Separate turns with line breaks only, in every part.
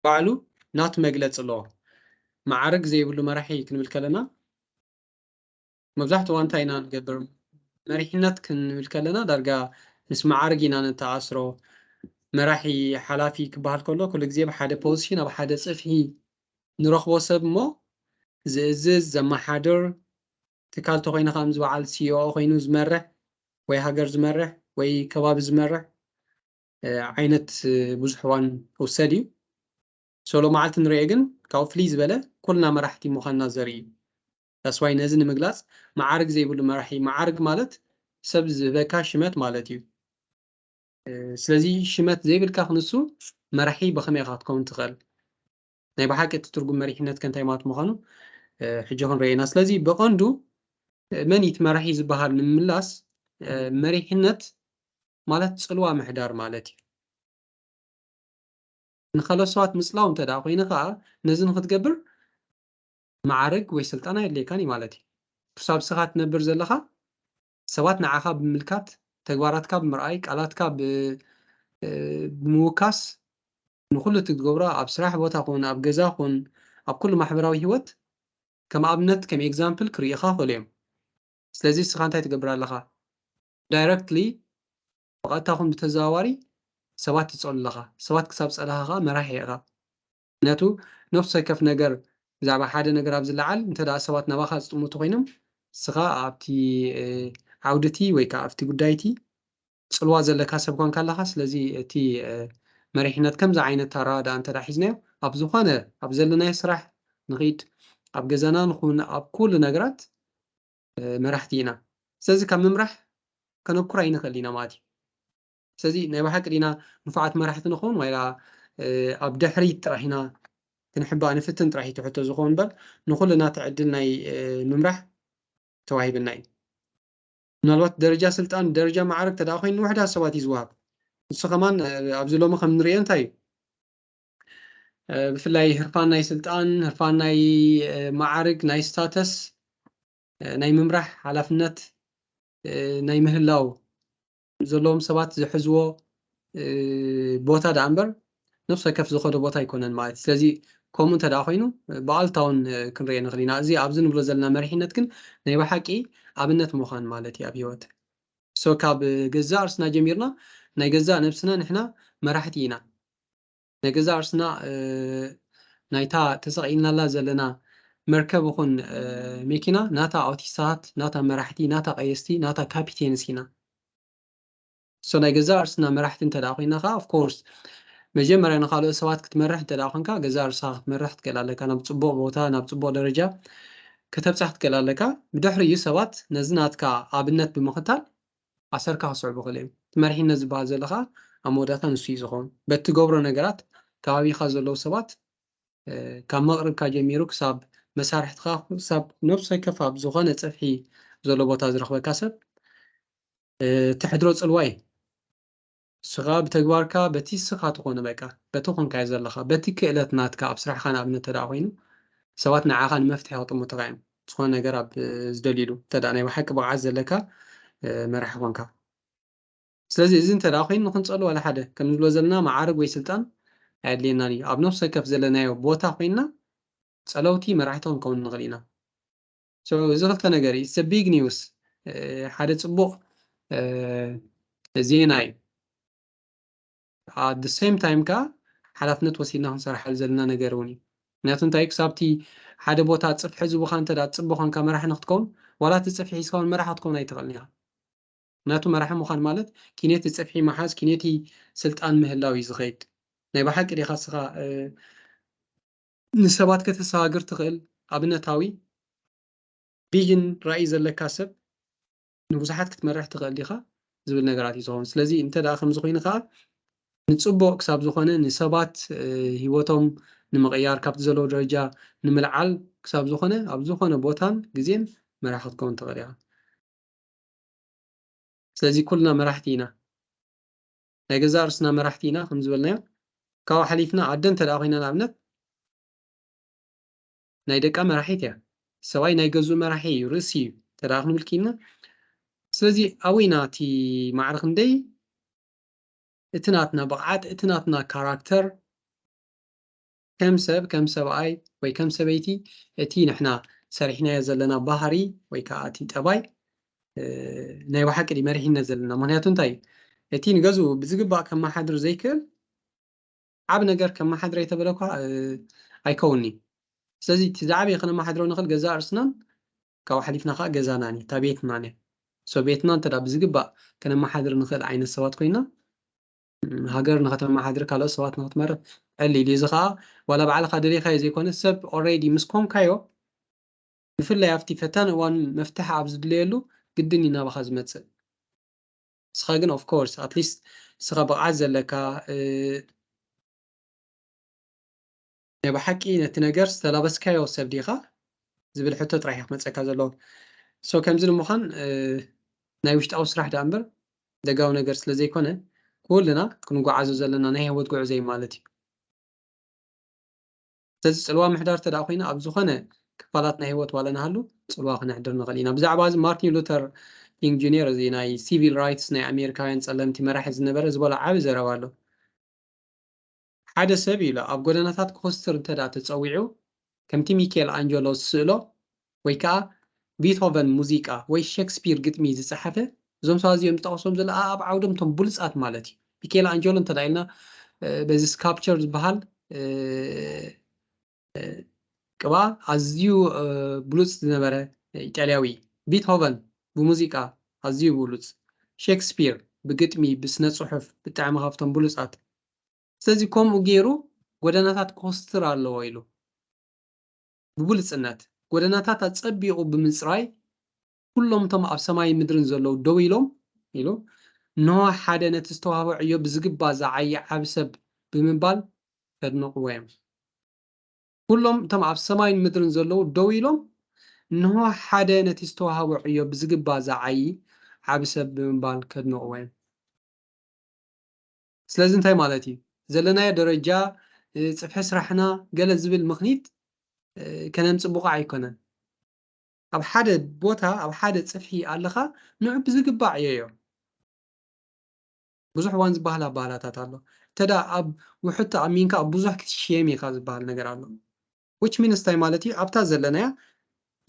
بعلو نات مجلس الله معارك زي يقولوا مراحي كنقول كلنا مبزحت وانتاينا نقدر مريحنات كنقول كلنا درجة نسمع عرقينا نتعصرو مراحي حلافي كبار كل جزء بحدا بوزيشن أو بحدا صفحي نروح وصب مو زما حاضر تكال تقين خامز وعال سيو خينو زمرة وي هاجر زمرة وي كباب زمرة عينت بزحوان وسدي سولو معلت نريجن كاو فليز بلا كلنا مراحتي مخنا زري تسواي نزن مجلس معارك زي بقول مراحي معارك مالت سبز بكا شمات مالتي سلازي شمات زي بالكا خنسو مراحي بخمي غاتكم تغل ناي بحاجة تترجم مريحنات كان تايمات مخانو حجهن رينا سلازي بقندو منيت مراحي زبهار نملاس مريحنات مالت صلوا محدار مالتي نخلصات مسلاو انت دا خوينا خا نزن ختقبر معارك وي سلطانه اللي كاني مالتي حساب سخات نبر زلخا سوات نعاخا بملكات تግባራትካ ብምርኣይ ቃላትካ ብምውካስ ንኩሉ ትገብሮ ኣብ ስራሕ ቦታ ኮን ኣብ ገዛ ኮን ኣብ ኩሉ ማሕበራዊ ህይወት ከም ኣብነት ከም ኤግዛምፕል ክርኢኻ ክእሉ እዮም ስለዚ ስኻ እንታይ ትገብር ኣለኻ ዳይረክትሊ ብቐጥታ ኮን ብተዘዋዋሪ ሰባት ትፀሉ ኣለኻ ሰባት ክሳብ ፀላኻ መራሒ ኢኻ ምክንያቱ ነፍሲ ወከፍ ነገር ብዛዕባ ሓደ ነገር ኣብ ዝለዓል እንተዳ ሰባት ናባኻ ዝጥምቱ ኮይኖም ስኻ ኣብቲ ዓውድቲ ወይ ከዓ ኣብቲ ጉዳይቲ ፅልዋ ዘለካ ሰብ ኮንካ ኣለኻ ስለዚ እቲ መሪሕነት ከምዚ ዓይነት ኣረኣእያ እንተዳ ሒዝናዮ ኣብ ዝኾነ ኣብ ዘለናዮ ስራሕ ንኺድ ኣብ ገዛና ንኹን ኣብ ኩሉ ነገራት መራሕቲ ኢና ስለዚ ካብ ምምራሕ ከነኩራ ይንኽእል ኢና ማለት እዩ ስለዚ ናይ ባሓቂ ዲና ንፉዓት መራሕቲ ንኹን ወይ ኣብ ድሕሪት ጥራሕ ኢና ክንሕባእ ንፍትን ጥራሕ ትሕቶ ዝኸውን እምበር ንኩልና ትዕድል ናይ ምምራሕ ተዋሂብና እዩ ምናልባት ደረጃ ስልጣን ደረጃ ማዕረግ ተዳ ኮይኑ ውሕዳት ሰባት ይዝዋሃብ ንሱ ከማን ኣብዚ ሎሚ ከም ንሪኦ እንታይ እዩ ብፍላይ ህርፋን ናይ ስልጣን ህርፋን ናይ ማዕርግ ናይ ስታተስ ናይ ምምራሕ ሓላፍነት ናይ ምህላው ዘለዎም ሰባት ዝሕዝዎ ቦታ ዳ እምበር ነፍሲ ወከፍ ዝኸዶ ቦታ ኣይኮነን ማለት ስለዚ ከምኡ እንተዳ ኮይኑ ብኣልታውን ክንሪኦ ንኽእል ኢና እዚ ኣብዚ ንብሎ ዘለና መሪሕነት ግን ናይ ባሓቂ ኣብነት ምዃን ማለት እዩ ኣብ ሂወት ሶ ካብ ገዛእ ርእስና ጀሚርና ናይ ገዛእ ነብስና ንሕና መራሕቲ ኢና ናይ ገዛእ ርእስና ናይታ ተሰቒልናላ ዘለና መርከብ ይኹን መኪና ናታ ኣውቲስታት ናታ መራሕቲ ናታ ቀየስቲ ናታ ካፒቴንስ ኢና ሶ ናይ ገዛእ ርእስና መራሕቲ እንተዳ ኮይና ከዓ ኦፍኮርስ መጀመርያ ንካልኦት ሰባት ክትመርሕ እንተዳ ኮንካ ገዛእ ርእስኻ ክትመርሕ ትክእል ኣለካ ናብ ፅቡቅ ቦታ ናብ ፅቡቅ ደረጃ ከተብፃሕ ትክእል ኣለካ ብድሕሪኡ ሰባት ነዚ ናትካ ኣብነት ብምኽታል ዓሰርካ ክስዕቡ ይኽእሉ እዮም እቲ መሪሕነት ዝበሃል ዘሎ ከዓ ኣብ መወዳእታ ንሱ እዩ ዝኸውን በቲ ገብሮ ነገራት ከባቢኻ ዘለው ሰባት ካብ መቕረብካ ጀሚሩ ክሳብ መሳርሕትካ ክሳብ ነብሲ ወከፍ ኣብ ዝኾነ ፀፍሒ ዘሎ ቦታ ዝረኽበካ ሰብ ትሕድሮ ፅልዋ እዩ ስኻ ብተግባርካ በቲ ስኻ ትኾነ በቃ በቲ ኮንካዮ ዘለኻ በቲ ክእለት ናትካ ኣብ ስራሕካ ንኣብነት ተዳ ኮይኑ ሰባት ንዓኻ ንመፍትሒ ከጥምቱካ እዮም ዝኾነ ነገር ኣብ ዝደልይሉ እንተዳ ናይ ባሓቂ ብቕዓት ዘለካ መራሒ ኮንካ ስለዚ እዚ እንተዳ ኮይኑ ንክንፀልዎ ዋላ ሓደ ከም ንብሎ ዘለና ማዕርግ ወይ ስልጣን ኣየድልየናን እዩ ኣብ ነፍሲ ወከፍ ዘለናዮ ቦታ ኮይንና ፀለውቲ መራሕቲ ክንከውን ንኽእል ኢና እዚ ክልተ ነገር እዩ ቢግ ኒውስ ሓደ ፅቡቕ ዜና እዩ at the same time ካ ሓላፍነት ወሲድና ክንሰርሓሉ ዘለና ነገር እውን እዩ ምክንያቱ እንታይ ክሳብቲ ሓደ ቦታ ፅፍሒ ዝቡኻ እንተዳ ፅቡቕ ኮንካ መራሒ ንክትከውን ዋላ እቲ ፅፍሒ ሒዝካ እውን መራሒ ክትከውን ኣይትኽእልን ኢኻ ምክንያቱ መራሒ ምዃን ማለት ኪነቲ ፅፍሒ መሓዝ ኪነቲ ስልጣን ምህላው እዩ ዝኸይድ ናይ ባሓቂ ዲኻ ስኻ ንሰባት ከተሰጋግር ትኽእል ኣብነታዊ ቪዥን ራእይ ዘለካ ሰብ ንብዙሓት ክትመርሕ ትኽእል ዲኻ ዝብል ነገራት እዩ ዝኸውን ስለዚ እንተዳ ከምዚ ኮይኑ ከዓ ንፅቡቅ ክሳብ ዝኾነ ንሰባት ሂወቶም ንምቕያር ካብቲ ዘለዎ ደረጃ ንምልዓል ክሳብ ዝኾነ ኣብ ዝኾነ ቦታን ግዜን መራሒ ክትከውን ትኽእል ኢኻ ስለዚ ኩልና መራሕቲ ኢና ናይ ገዛእ ርእስና መራሕቲ ኢና ከም ዝበልናዮ ካብኡ ሓሊፍና ኣደ እንተዳ ኮይና ንኣብነት ናይ ደቃ መራሒት እያ ሰብኣይ ናይ ገዝኡ መራሒ እዩ ርእሲ እዩ እንተዳ ክንብል ኪኢልና ስለዚ ኣብይና እቲ ማዕረ ክንደይ እቲ ናትና ብቕዓት እቲ ናትና ካራክተር ከም ሰብኣይ ወይ ከም ሰበይቲ እቲ ንሕና ሰሪሕናዮ ዘለና ባህሪ ወይ ከዓ እቲ ጠባይ ናይ ባሓቂ መሪሕነት ዘለና ምክንያቱ እንታይ እቲ ንገዝኡ ብዝግባእ ከመሓድር ዘይክእል ዓብ ነገር ከመሓድር የተበለ እኳ ኣይከውኒ ስለዚ እቲ ዝዓበየ ከነመሓድሮ ንኽእል ገዛ ርስናን ካብኡ ሓሊፍና ከዓ ገዛና እታ ቤትና እያ ቤትና እንተዳ ብዝግባእ ከነመሓድር ንኽእል ዓይነት ሰባት ኮይና ሃገር ንኸተመሓድር ካልኦት ሰባት ንኽትመርሕ ቀሊል እዩ እዚ ከዓ ዋላ ባዕልካ ደለይካዮ ዘይኮነ ሰብ ኦልሬዲ ምስ ኮንካዮ ብፍላይ ኣብቲ ፈታኒ እዋን መፍትሒ ኣብ ዝድለየሉ ግድን ይናባኻ ዝመፅእ ንስኻ ግን ኦፍ ኮርስ ኣትሊስት ንስኻ ብቕዓት ዘለካ ናይ ብሓቂ ነቲ ነገር ዝተላበስካዮ ሰብ ዲኻ ዝብል ሕቶ ጥራሕ እዩ ክመፀካ ዘለዎ ከምዚ ንምዃን ናይ ውሽጣዊ ስራሕ ዳ እምበር ደጋዊ ነገር ስለ ዘይኮነ ኩልና ክንጓዓዞ ዘለና ናይ ህይወት ጉዕዞ እዩ ማለት እዩ ስለዚ ፅልዋ ምሕዳር ተዳ ኮይና ኣብ ዝኾነ ክፋላት ናይ ህይወት ዋላ ናሃሉ ፅልዋ ክነሕድር ንኽእል ኢና ብዛዕባ እዚ ማርቲን ሉተር ኪንግ ጁኒየር እዚ ናይ ሲቪል ራይትስ ናይ ኣሜሪካውያን ፀለምቲ መራሒ ዝነበረ ዝበሎ ዓብ ዘረባ ኣሎ ሓደ ሰብ ኢሉ ኣብ ጎደናታት ክኮስትር እንተዳ ተፀዊዑ ከምቲ ሚካኤል ኣንጀሎ ዝስእሎ ወይ ከዓ ቤትሆቨን ሙዚቃ ወይ ሼክስፒር ግጥሚ ዝፀሓፈ እዞም ሰባት እዚኦም ዝጠቐሶም ዘለ ኣብ ዓውዶም ቶም ብሉፃት ማለት እዩ ሚካኤል ኣንጀሎ እንተዳ ኢልና በዚ ስካፕቸር ዝበሃል ቅባ ኣዝዩ ብሉፅ ዝነበረ ኢጣልያዊ ቤትሆቨን ብሙዚቃ ኣዝዩ ብሉፅ ሼክስፒር ብግጥሚ ብስነ ፅሑፍ ብጣዕሚ ካብቶም ብሉፃት ስለዚ ከምኡ ገይሩ ጎደናታት ክኮስትር ኣለዎ ኢሉ ብብሉፅነት ጎደናታት ኣፀቢቑ ብምፅራይ ኩሎም እቶም ኣብ ሰማይ ምድርን ዘለዉ ደው ኢሎም ኢሉ ንዋ ሓደ ነቲ ዝተዋህቦ ዕዮ ብዝግባእ ዝዓየ ዓብ ሰብ ብምባል ከድንቕዎ እዮም ኩሎም እቶም ኣብ ሰማይን ምድርን ዘለዉ ደው ኢሎም ንዋ ሓደ ነቲ ዝተዋህቦ ዕዮ ብዝግባእ ዝዓይ ዓብ ሰብ ብምባል ከድንቕዎ እዮም ስለዚ እንታይ ማለት እዩ ዘለናዮ ደረጃ ፅፍሒ ስራሕና ገለ ዝብል ምኽኒት ከነምፅእ ብቑዕ ኣይኮነን ኣብ ሓደ ቦታ ኣብ ሓደ ፅፍሒ ኣለኻ ንዑ ብዝግባእ እዮ ብዙሕ ዋን ዝበሃላ ባህላታት ኣሎ ተዳ ኣብ ውሕቶ ኣሚንካ ኣብ ብዙሕ ክትሽየም ኢኻ ዝበሃል ነገር ኣሎ which means እንታይ ማለት እዩ ኣብታ ዘለናያ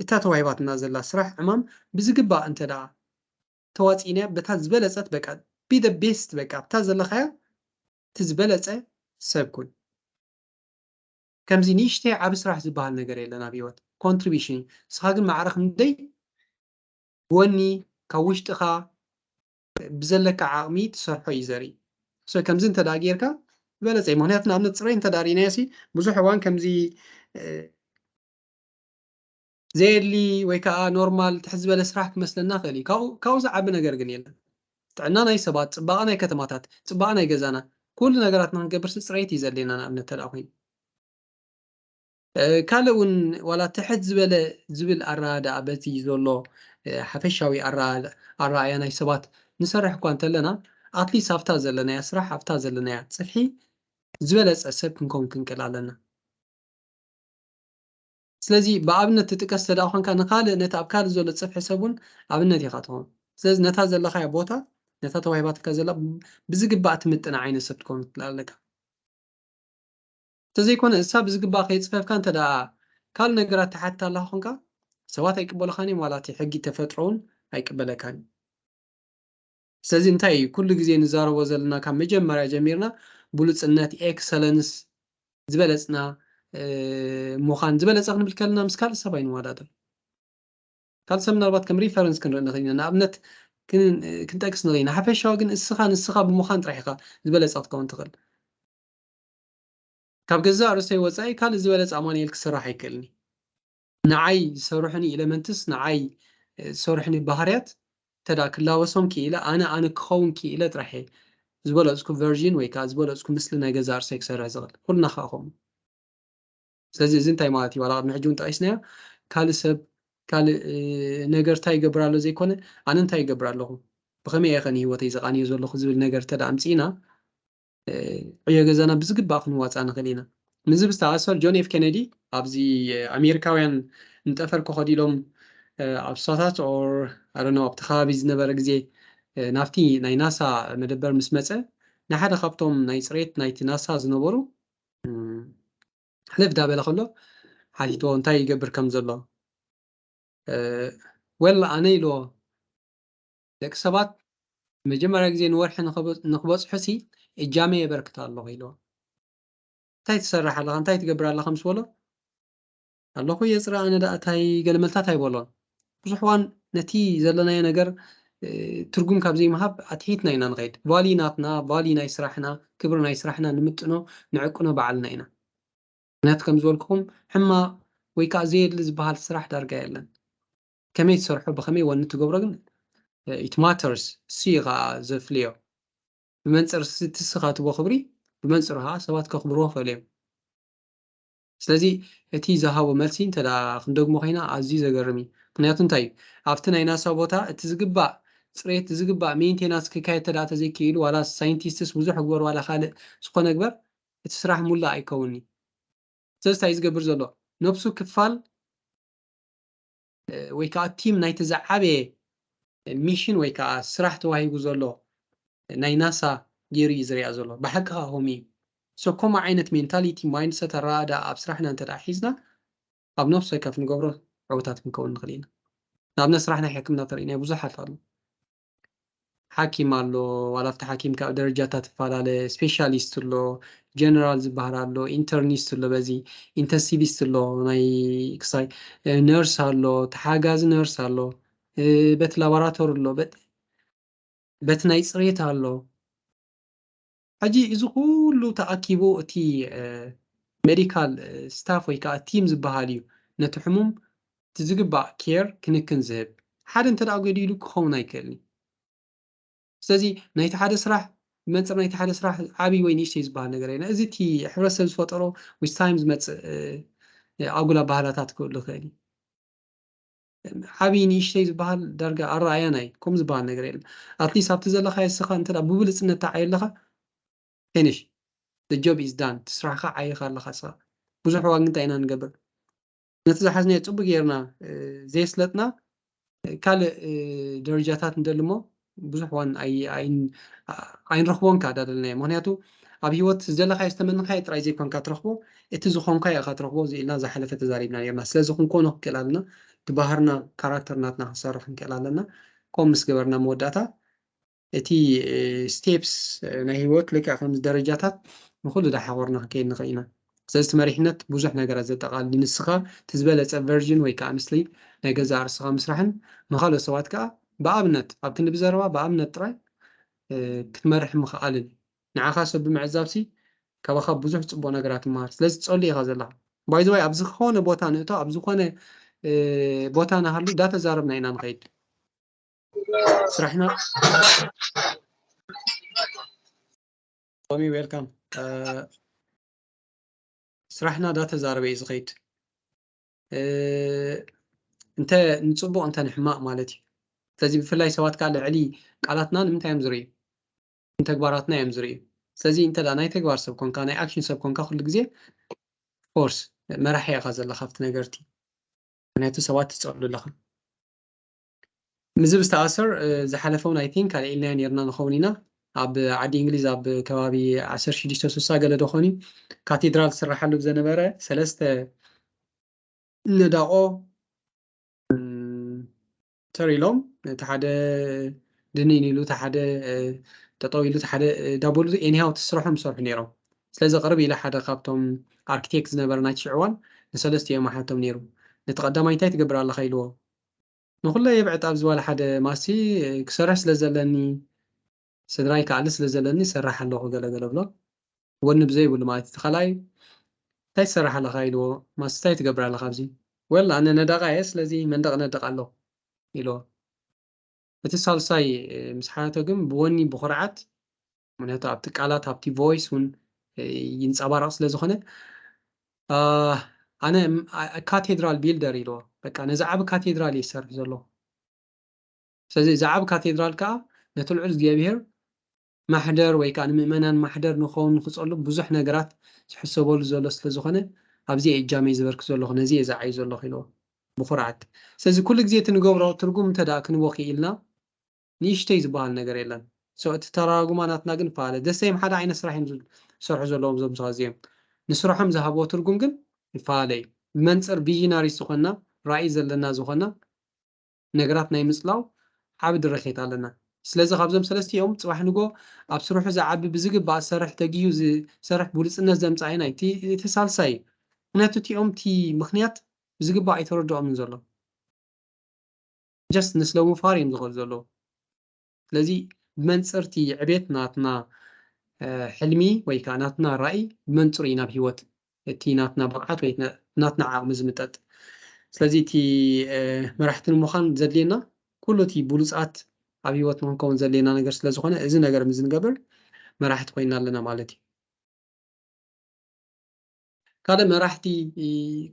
እታ ተዋሂባትና ዘላ ስራሕ ዕማም ብዝግባእ እንተዳ ተዋፂንያ በታ ዝበለፀት በቃ be the best በቃ ኣብታ ዘለኻያ እቲ ዝበለፀ ሰብ ኩን ከምዚ ንእሽተይ ዓብ ስራሕ ዝበሃል ነገር የለን ኣብ ሂወት ኮንትሪቢሽን ንስኻ ግን ማዕረኽ ንደይ ብወኒ ካብ ውሽጥኻ ብዘለካ ዓቕሚ ትሰርሖ እዩ ዘርኢ ከምዚ እንተዳ ጌርካ ዝበለፀ እዩ ምክንያቱ ንኣብነት ፅረይ እንተዳሪናዮሲ ብዙሕ እዋን ከምዚ ዘየድሊ ወይ ከዓ ኖርማል ትሕት ዝበለ ስራሕ ክመስለና ክእል እዩ ካብኡ ዝዓቢ ነገር ግን የለን ጥዕና ናይ ሰባት ፅባቐ ናይ ከተማታት ፅባቐ ናይ ገዛና ኩሉ ነገራትና ክንገብርሲ ፅሬት እዩ ዘድልየና ንኣብነት ተዳ ኮይኑ ካልእ እውን ዋላ ትሕት ዝበለ ዝብል ኣረኣድኣ በቲ ዘሎ ሓፈሻዊ ኣረኣእያ ናይ ሰባት ንሰርሕ እኳ እንተለና ኣትሊስት ኣብታ ዘለናያ ስራሕ ኣብታ ዘለናያ ፅፍሒ ዝበለፀ ሰብ ክንከውን ክንክእል ኣለና ስለዚ ብኣብነት ትጥቀስ ተዳ ኮንካ ንካልእ ነቲ ኣብ ካልእ ዘሎ ፅፍሒ ሰብ እውን ኣብነት ኢኻ ትኾን ስለዚ ነታ ዘለኻያ ቦታ ነታ ተዋሂባትካ ዘላ ብዝግባእ ትምጥን ዓይነት ሰብ ትኮን ትላለካ ተዘይኮነ እሳ ብዝግባእ ከይፅፈፍካ እንተዳ ካልእ ነገራት ተሓትት ኣላ ኮንካ ሰባት ኣይቅበሉኻን እዮም ዋላ እቲ ሕጊ ተፈጥሮውን ኣይቅበለካን ስለዚ እንታይ እዩ ኩሉ ግዜ ንዛረቦ ዘለና ካብ መጀመርያ ጀሚርና ብሉፅነት ኤክሰለንስ ዝበለፅና ምዃን ዝበለፀ ክንብል ከለና ምስ ካልእ ሰብ ኣይንወዳደር ካልእ ሰብ ምናልባት ከም ሪፈረንስ ክንርኢ ንኽእል ኢና ንኣብነት ክንጠቅስ ንኽእል ኢና ሓፈሻዊ ግን እስኻ ንስኻ ብምዃን ጥራሕ ኢኻ ዝበለፀ ክትከውን ትኽእል ካብ ገዛእ ርእሰይ ወፃኢ ካልእ ዝበለፀ ኣማኒኤል ክስራሕ ኣይክእልኒ ንዓይ ዝሰርሑኒ ኤሌመንትስ ንዓይ ዝሰርሑኒ ባህርያት ተዳ ክላወሶም ክኢለ ኣነ ክኸውን ክኢለ ጥራሕ ዝበለፅኩ ቨርዥን ወይ ከዓ ዝበለፅኩ ምስሊ ናይ ገዛእ ርእሰይ ክሰርሕ ዝኽእል ኩልና ከዓ ከምኡ ስለዚ እዚ እንታይ ማለት እዩ ዋላ ቅድሚ ሕጂ እውን ጠቂስናዮ ካልእ ሰብ ካልእ ነገር እንታይ ይገብር ኣሎ ዘይኮነ ኣነ እንታይ ይገብር ኣለኹ ብኸመይ እየ ኸ ንሂወተይ ዘቃንዮ ዘለኹ ዝብል ነገር ተዳ ኣምፂና ዕዮ ገዛና ብዝግባእ ክንዋፃ ንኽእል ኢና ምዝብ ዝተኣሰር ጆን ኤፍ ኬነዲ ኣብዚ ኣሜሪካውያን ንጠፈር ከኸዱ ኢሎም ኣብ ሳታት ኦር ኣረኖ ኣብቲ ከባቢ ዝነበረ ግዜ ናብቲ ናይ ናሳ መደበር ምስ መፀ ናይ ሓደ ካብቶም ናይ ፅሬት ናይቲ ናሳ ዝነበሩ حلف دابل خلو حاليتو انتي يقبر كم زلو ولا أنا لو دك سبات مجمع رجزين ورح نخبص حسي الجامعة يبركت الله يلو تاي تسرح الله تاي تقبر الله خمس ولا الله هو يزرع أنا دا تاي قال ملتا تاي ولا بصحوان نتي زلنا ينقر ترجم كابزي مهاب أتهيتنا إنا نغيد واليناتنا والينا يسرحنا كبرنا يسرحنا نمتنا نعقنا بعلنا إنا نات كم زولكم حما ويكا زيد لزبهال سرح دارقا يلن كمي تسرحوا بخمي ونتو قبرقن it matters صيغة زفليو بمنصر تسخات بخبري بمنصرها سوات كخبروه فليم سلازي اتي زهاو ملسين تدا خندوق مخينا عزيز قرمي ምክንያቱም እንታይ ኣብቲ ናይ ናሳ ቦታ እቲ ዝግባእ ፅሬት ዝግባእ ሜንቴናንስ ክካየድ ተዳ ተዘይክኢሉ ዋላ ሳይንቲስትስ ብዙሕ ግበር ዋላ ካልእ ዝኾነ ግበር እቲ ስራሕ ሙላእ ኣይከውኒ ስለዚ እንታይ ዝገብር ዘሎ ነብሱ ክፋል ወይ ከዓ ቲም ናይቲ ዝዓበየ ሚሽን ወይ ከዓ ስራሕ ተዋሂቡ ዘሎ ናይ ናሳ ገይሩ እዩ ዝሪኣ ዘሎ ብሓቂ ከዓ ሆም እዩ ሶ ከምኡ ዓይነት ሜንታሊቲ ማይንድሰት ኣረኣዳ ኣብ ስራሕና እንተዳ ሒዝና ኣብ ነፍሲ ከፍ ንገብሮ ዕውታት ክንከውን ንኽእል ኢና ንኣብነት ስራሕ ናይ ሕክምና ተርእይና ብዙሓት ኣሎ ሓኪም ኣሎ ዋላ ኣብቲ ሓኪም ካብ ደረጃታት ትፈላለ ስፔሻሊስት ኣሎ ጀነራል ዝበሃል ኣሎ ኢንተርኒስት ኣሎ በዚ ኢንተንሲቪስት ኣሎ ናይ ክሳይ ነርስ ኣሎ ተሓጋዚ ነርስ ኣሎ በት ላቦራቶሪ ኣሎ በት ናይ ፅሬት ኣሎ ሕጂ እዚ ኩሉ ተኣኪቡ እቲ ሜዲካል ስታፍ ወይ ከዓ ቲም ዝበሃል እዩ ነቲ ሕሙም እቲ ዝግባእ ኬር ክንክን ዝህብ ሓደ እንተ ደኣ ገዲሉ ክኸውን ኣይክእልኒ ስለዚ ናይቲ ሓደ ስራሕ ብመንፅር ናይቲ ሓደ ስራሕ ዓብይ ወይ ንእሽተይ ዝበሃል ነገር የና እዚ እቲ ሕብረተሰብ ዝፈጠሮ ዊዝ ታይም ዝመፅእ ኣጉላ ባህላታት ክህሉ ይኽእል እዩ ዓብይ ንእሽተይ ዝበሃል ዳርጋ ኣረኣያናይ ከምኡ ዝበሃል ነገር የለን ኣትሊስት ኣብቲ ዘለኻዮ ንስኻ እንተ ደኣ ብብልፅነት ተዓዮ ኣለኻ ፊኒሽ the job is done ትስራሕካ ዓይኻ ኣለኻ ንስኻ ብዙሕ ዋጋ እንታይ ኢና ንገብር ነቲ ዝሓዝናዮ ፅቡቅ ጌርና ዘየስለጥና ካልእ ደረጃታት እንደልሞ ብዙሕ ዋን ኣይንረኽቦን ካዳ ደለናዮ ምክንያቱ ኣብ ሂወት ዘለኻዮ ዝተመንኻዮ ጥራይ ዘይኮንካ ትረኽቦ እቲ ዝኾንካዮ ኢኻ ትረኽቦ ኢልና ዝሓለፈ ተዛሪብና ነርና ስለዚ ክንኮኖ ክክእል ኣለና ትባህርና ካራክተርናትና ክንሰርሕ ንክእል ኣለና ከምኡ ምስ ገበርና መወዳእታ እቲ ስቴፕስ ናይ ሂወት ልክዕ ከምዚ ደረጃታት ንኩሉ ዳሓቆርና ክንከይድ ንኽእል ኢና ስለዚ መሪሕነት ብዙሕ ነገራት ዘጠቃልል ንስኻ ትዝበለፀ ቨርዥን ወይ ከዓ ምስሊ ናይ ገዛ ርስኻ ምስራሕን ንካልኦት ሰባት ከዓ ብኣብነት ኣብቲ ንብዘረባ ብኣብነት ጥራይ ክትመርሕ ምኽኣልን ንዓኻ ሰብ ብምዕዛብሲ ካባኻ ብዙሕ ፅቡቅ ነገራት ምሃር ስለዚ ትፀልዩ ኢኻ ዘለኻ ባይ ዘ ወይ ኣብ ዝኾነ ቦታ ንእቶ ኣብ ዝኾነ ቦታ ናሃሉ ዳተዛረብና ኢና ንኸይድ ስራሕና ቶሚ ዌልካም ስራሕና ዳተዛረበ እዩ ዝኸይድ እንተ ንፅቡቅ እንተ ንሕማቅ ማለት እዩ ስለዚ ብፍላይ ሰባት ከዓ ልዕሊ ቃላትና ንምንታይ እዮም ዝርዩ ተግባራትና እዮም ዝርዩ ስለዚ እንተ ናይ ተግባር ሰብ ኮንካ ናይ ኣክሽን ሰብ ኮንካ ኩሉ ግዜ ፎርስ መራሒ ኢኻ ዘለኻ ኣብቲ ነገርቲ ምክንያቱ ሰባት ትፀልሉ ኣለኻ ምዚ ብዝተኣሰር ዝሓለፈውን ኣይ ቲንክ ካልእ ኢልና ነርና ንኸውን ኢና ኣብ ዓዲ እንግሊዝ ኣብ ከባቢ 1660 ገለ ዶ ኾኒ ካቴድራል ዝስራሓሉ ብዘነበረ 3 ነዳቆ ተሪሎም እቲ ሓደ ድንኢን ኢሉ እቲ ሓደ ጠጠው ኢሉ እቲ ሓደ ዳቦሉ ኤኒሃው ትስርሖም ዝሰርሑ ነይሮም ስለዚ ቅርብ ኢላ ሓደ ካብቶም ኣርክቴክት ዝነበረ ናይቲ ሽዕዋን ንሰለስቲኦም ሓቶም ነይሩ ነቲ ቀዳማይ እንታይ ትገብር ኣለኻ ኢልዎ ንኩሉ የብዕጥ ኣብ ዝበለ ሓደ ማሲ ክሰርሕ ስለ ዘለኒ ስድራይ ከኣሊ ስለ ዘለኒሰርሕ ኣለኹ ገለገለ ብሎ ወኒ ብዘይብሉ ማለት እቲ ካልኣይ እንታይ ትሰርሕ ኣለኻ ኢልዎ ማሲ እንታይ ትገብር ኣለኻ ኣብዚ ወላ ኣነ ነደቃ እየ ስለዚ መንደቕ ነደቕ ኣለኹ ኢልዎ እቲ ሳልሳይ ምስ ሓያቶ ግን ብወኒ ብኩርዓት ምክንያቱ ኣብቲ ቃላት ኣብቲ ቮይስ እውን ይንፀባረቕ ስለ ዝኾነ ኣነ ካቴድራል ቢልደር ኢልዎ በቃ ነዚ ዓብ ካቴድራል እየ ዝሰርሕ ዘሎ ስለዚ እዚ ዓብ ካቴድራል ከዓ ነቲ ልዑል እግዚኣብሄር ማሕደር ወይ ከዓ ንምእመናን ማሕደር ንኸውን ክፀሉ ብዙሕ ነገራት ዝሕሰበሉ ዘሎ ስለ ዝኾነ ኣብዚ እጃመይ ዝበርክ ዘለኹ ነዚ እየ ዝዓዩ ዘለኹ ኢልዎ ብኩርዓት ስለዚ ኩሉ ግዜ እቲ ንገብሮ ትርጉም እንተ ደኣ ክንቦ ክኢልና ንእሽተይ ዝበሃል ነገር የለን እቲ ተራጉማናትና ግን ፋለ ደሰይም ሓደ ዓይነት ስራሕ እዮም ዝሰርሑ ዘለዎም ዞም ሰባት እዚኦም ንስራሖም ዝሃብዎ ትርጉም ግን ይፈላለዩ እዩ ብመንፅር ቪዥናሪ ዝኾንና ራእይ ዘለና ዝኾንና ነገራት ናይ ምፅላው ዓብ ድርኺት ኣለና ስለዚ ካብዞም ሰለስቲኦም ፅባሕ ንጎ ኣብ ስርሑ ዝዓቢ ብዝግባእ ዝሰርሕ ተግዩ ዝሰርሕ ብሉፅነት ዘምፃእና እቲ ሳልሳይ እዩ ምክንያቱ እቲኦም እቲ ምክንያት ብዝግባእ ኣይተረድኦምን ዘሎ ጀስት ንስለ ምፋር እዮም ዝኸዱ ዘለዉ ስለዚ ብመንፅርቲ ዕቤት ናትና ሕልሚ ወይ ከዓ ናትና ራእይ ብመንፅር እዩ ናብ ሂወት እቲ ናትና ብቕዓት ወይ ናትና ዓቕሚ ዝምጠጥ ስለዚ እቲ መራሕቲ ንምዃን ዘድልየና ኩሉ እቲ ብሉፃት ኣብ ሂወት ንክንከውን ዘድልየና ነገር ስለ ዝኾነ እዚ ነገር ምስ ንገብር መራሕቲ ኮይና ኣለና ማለት እዩ ካልእ መራሕቲ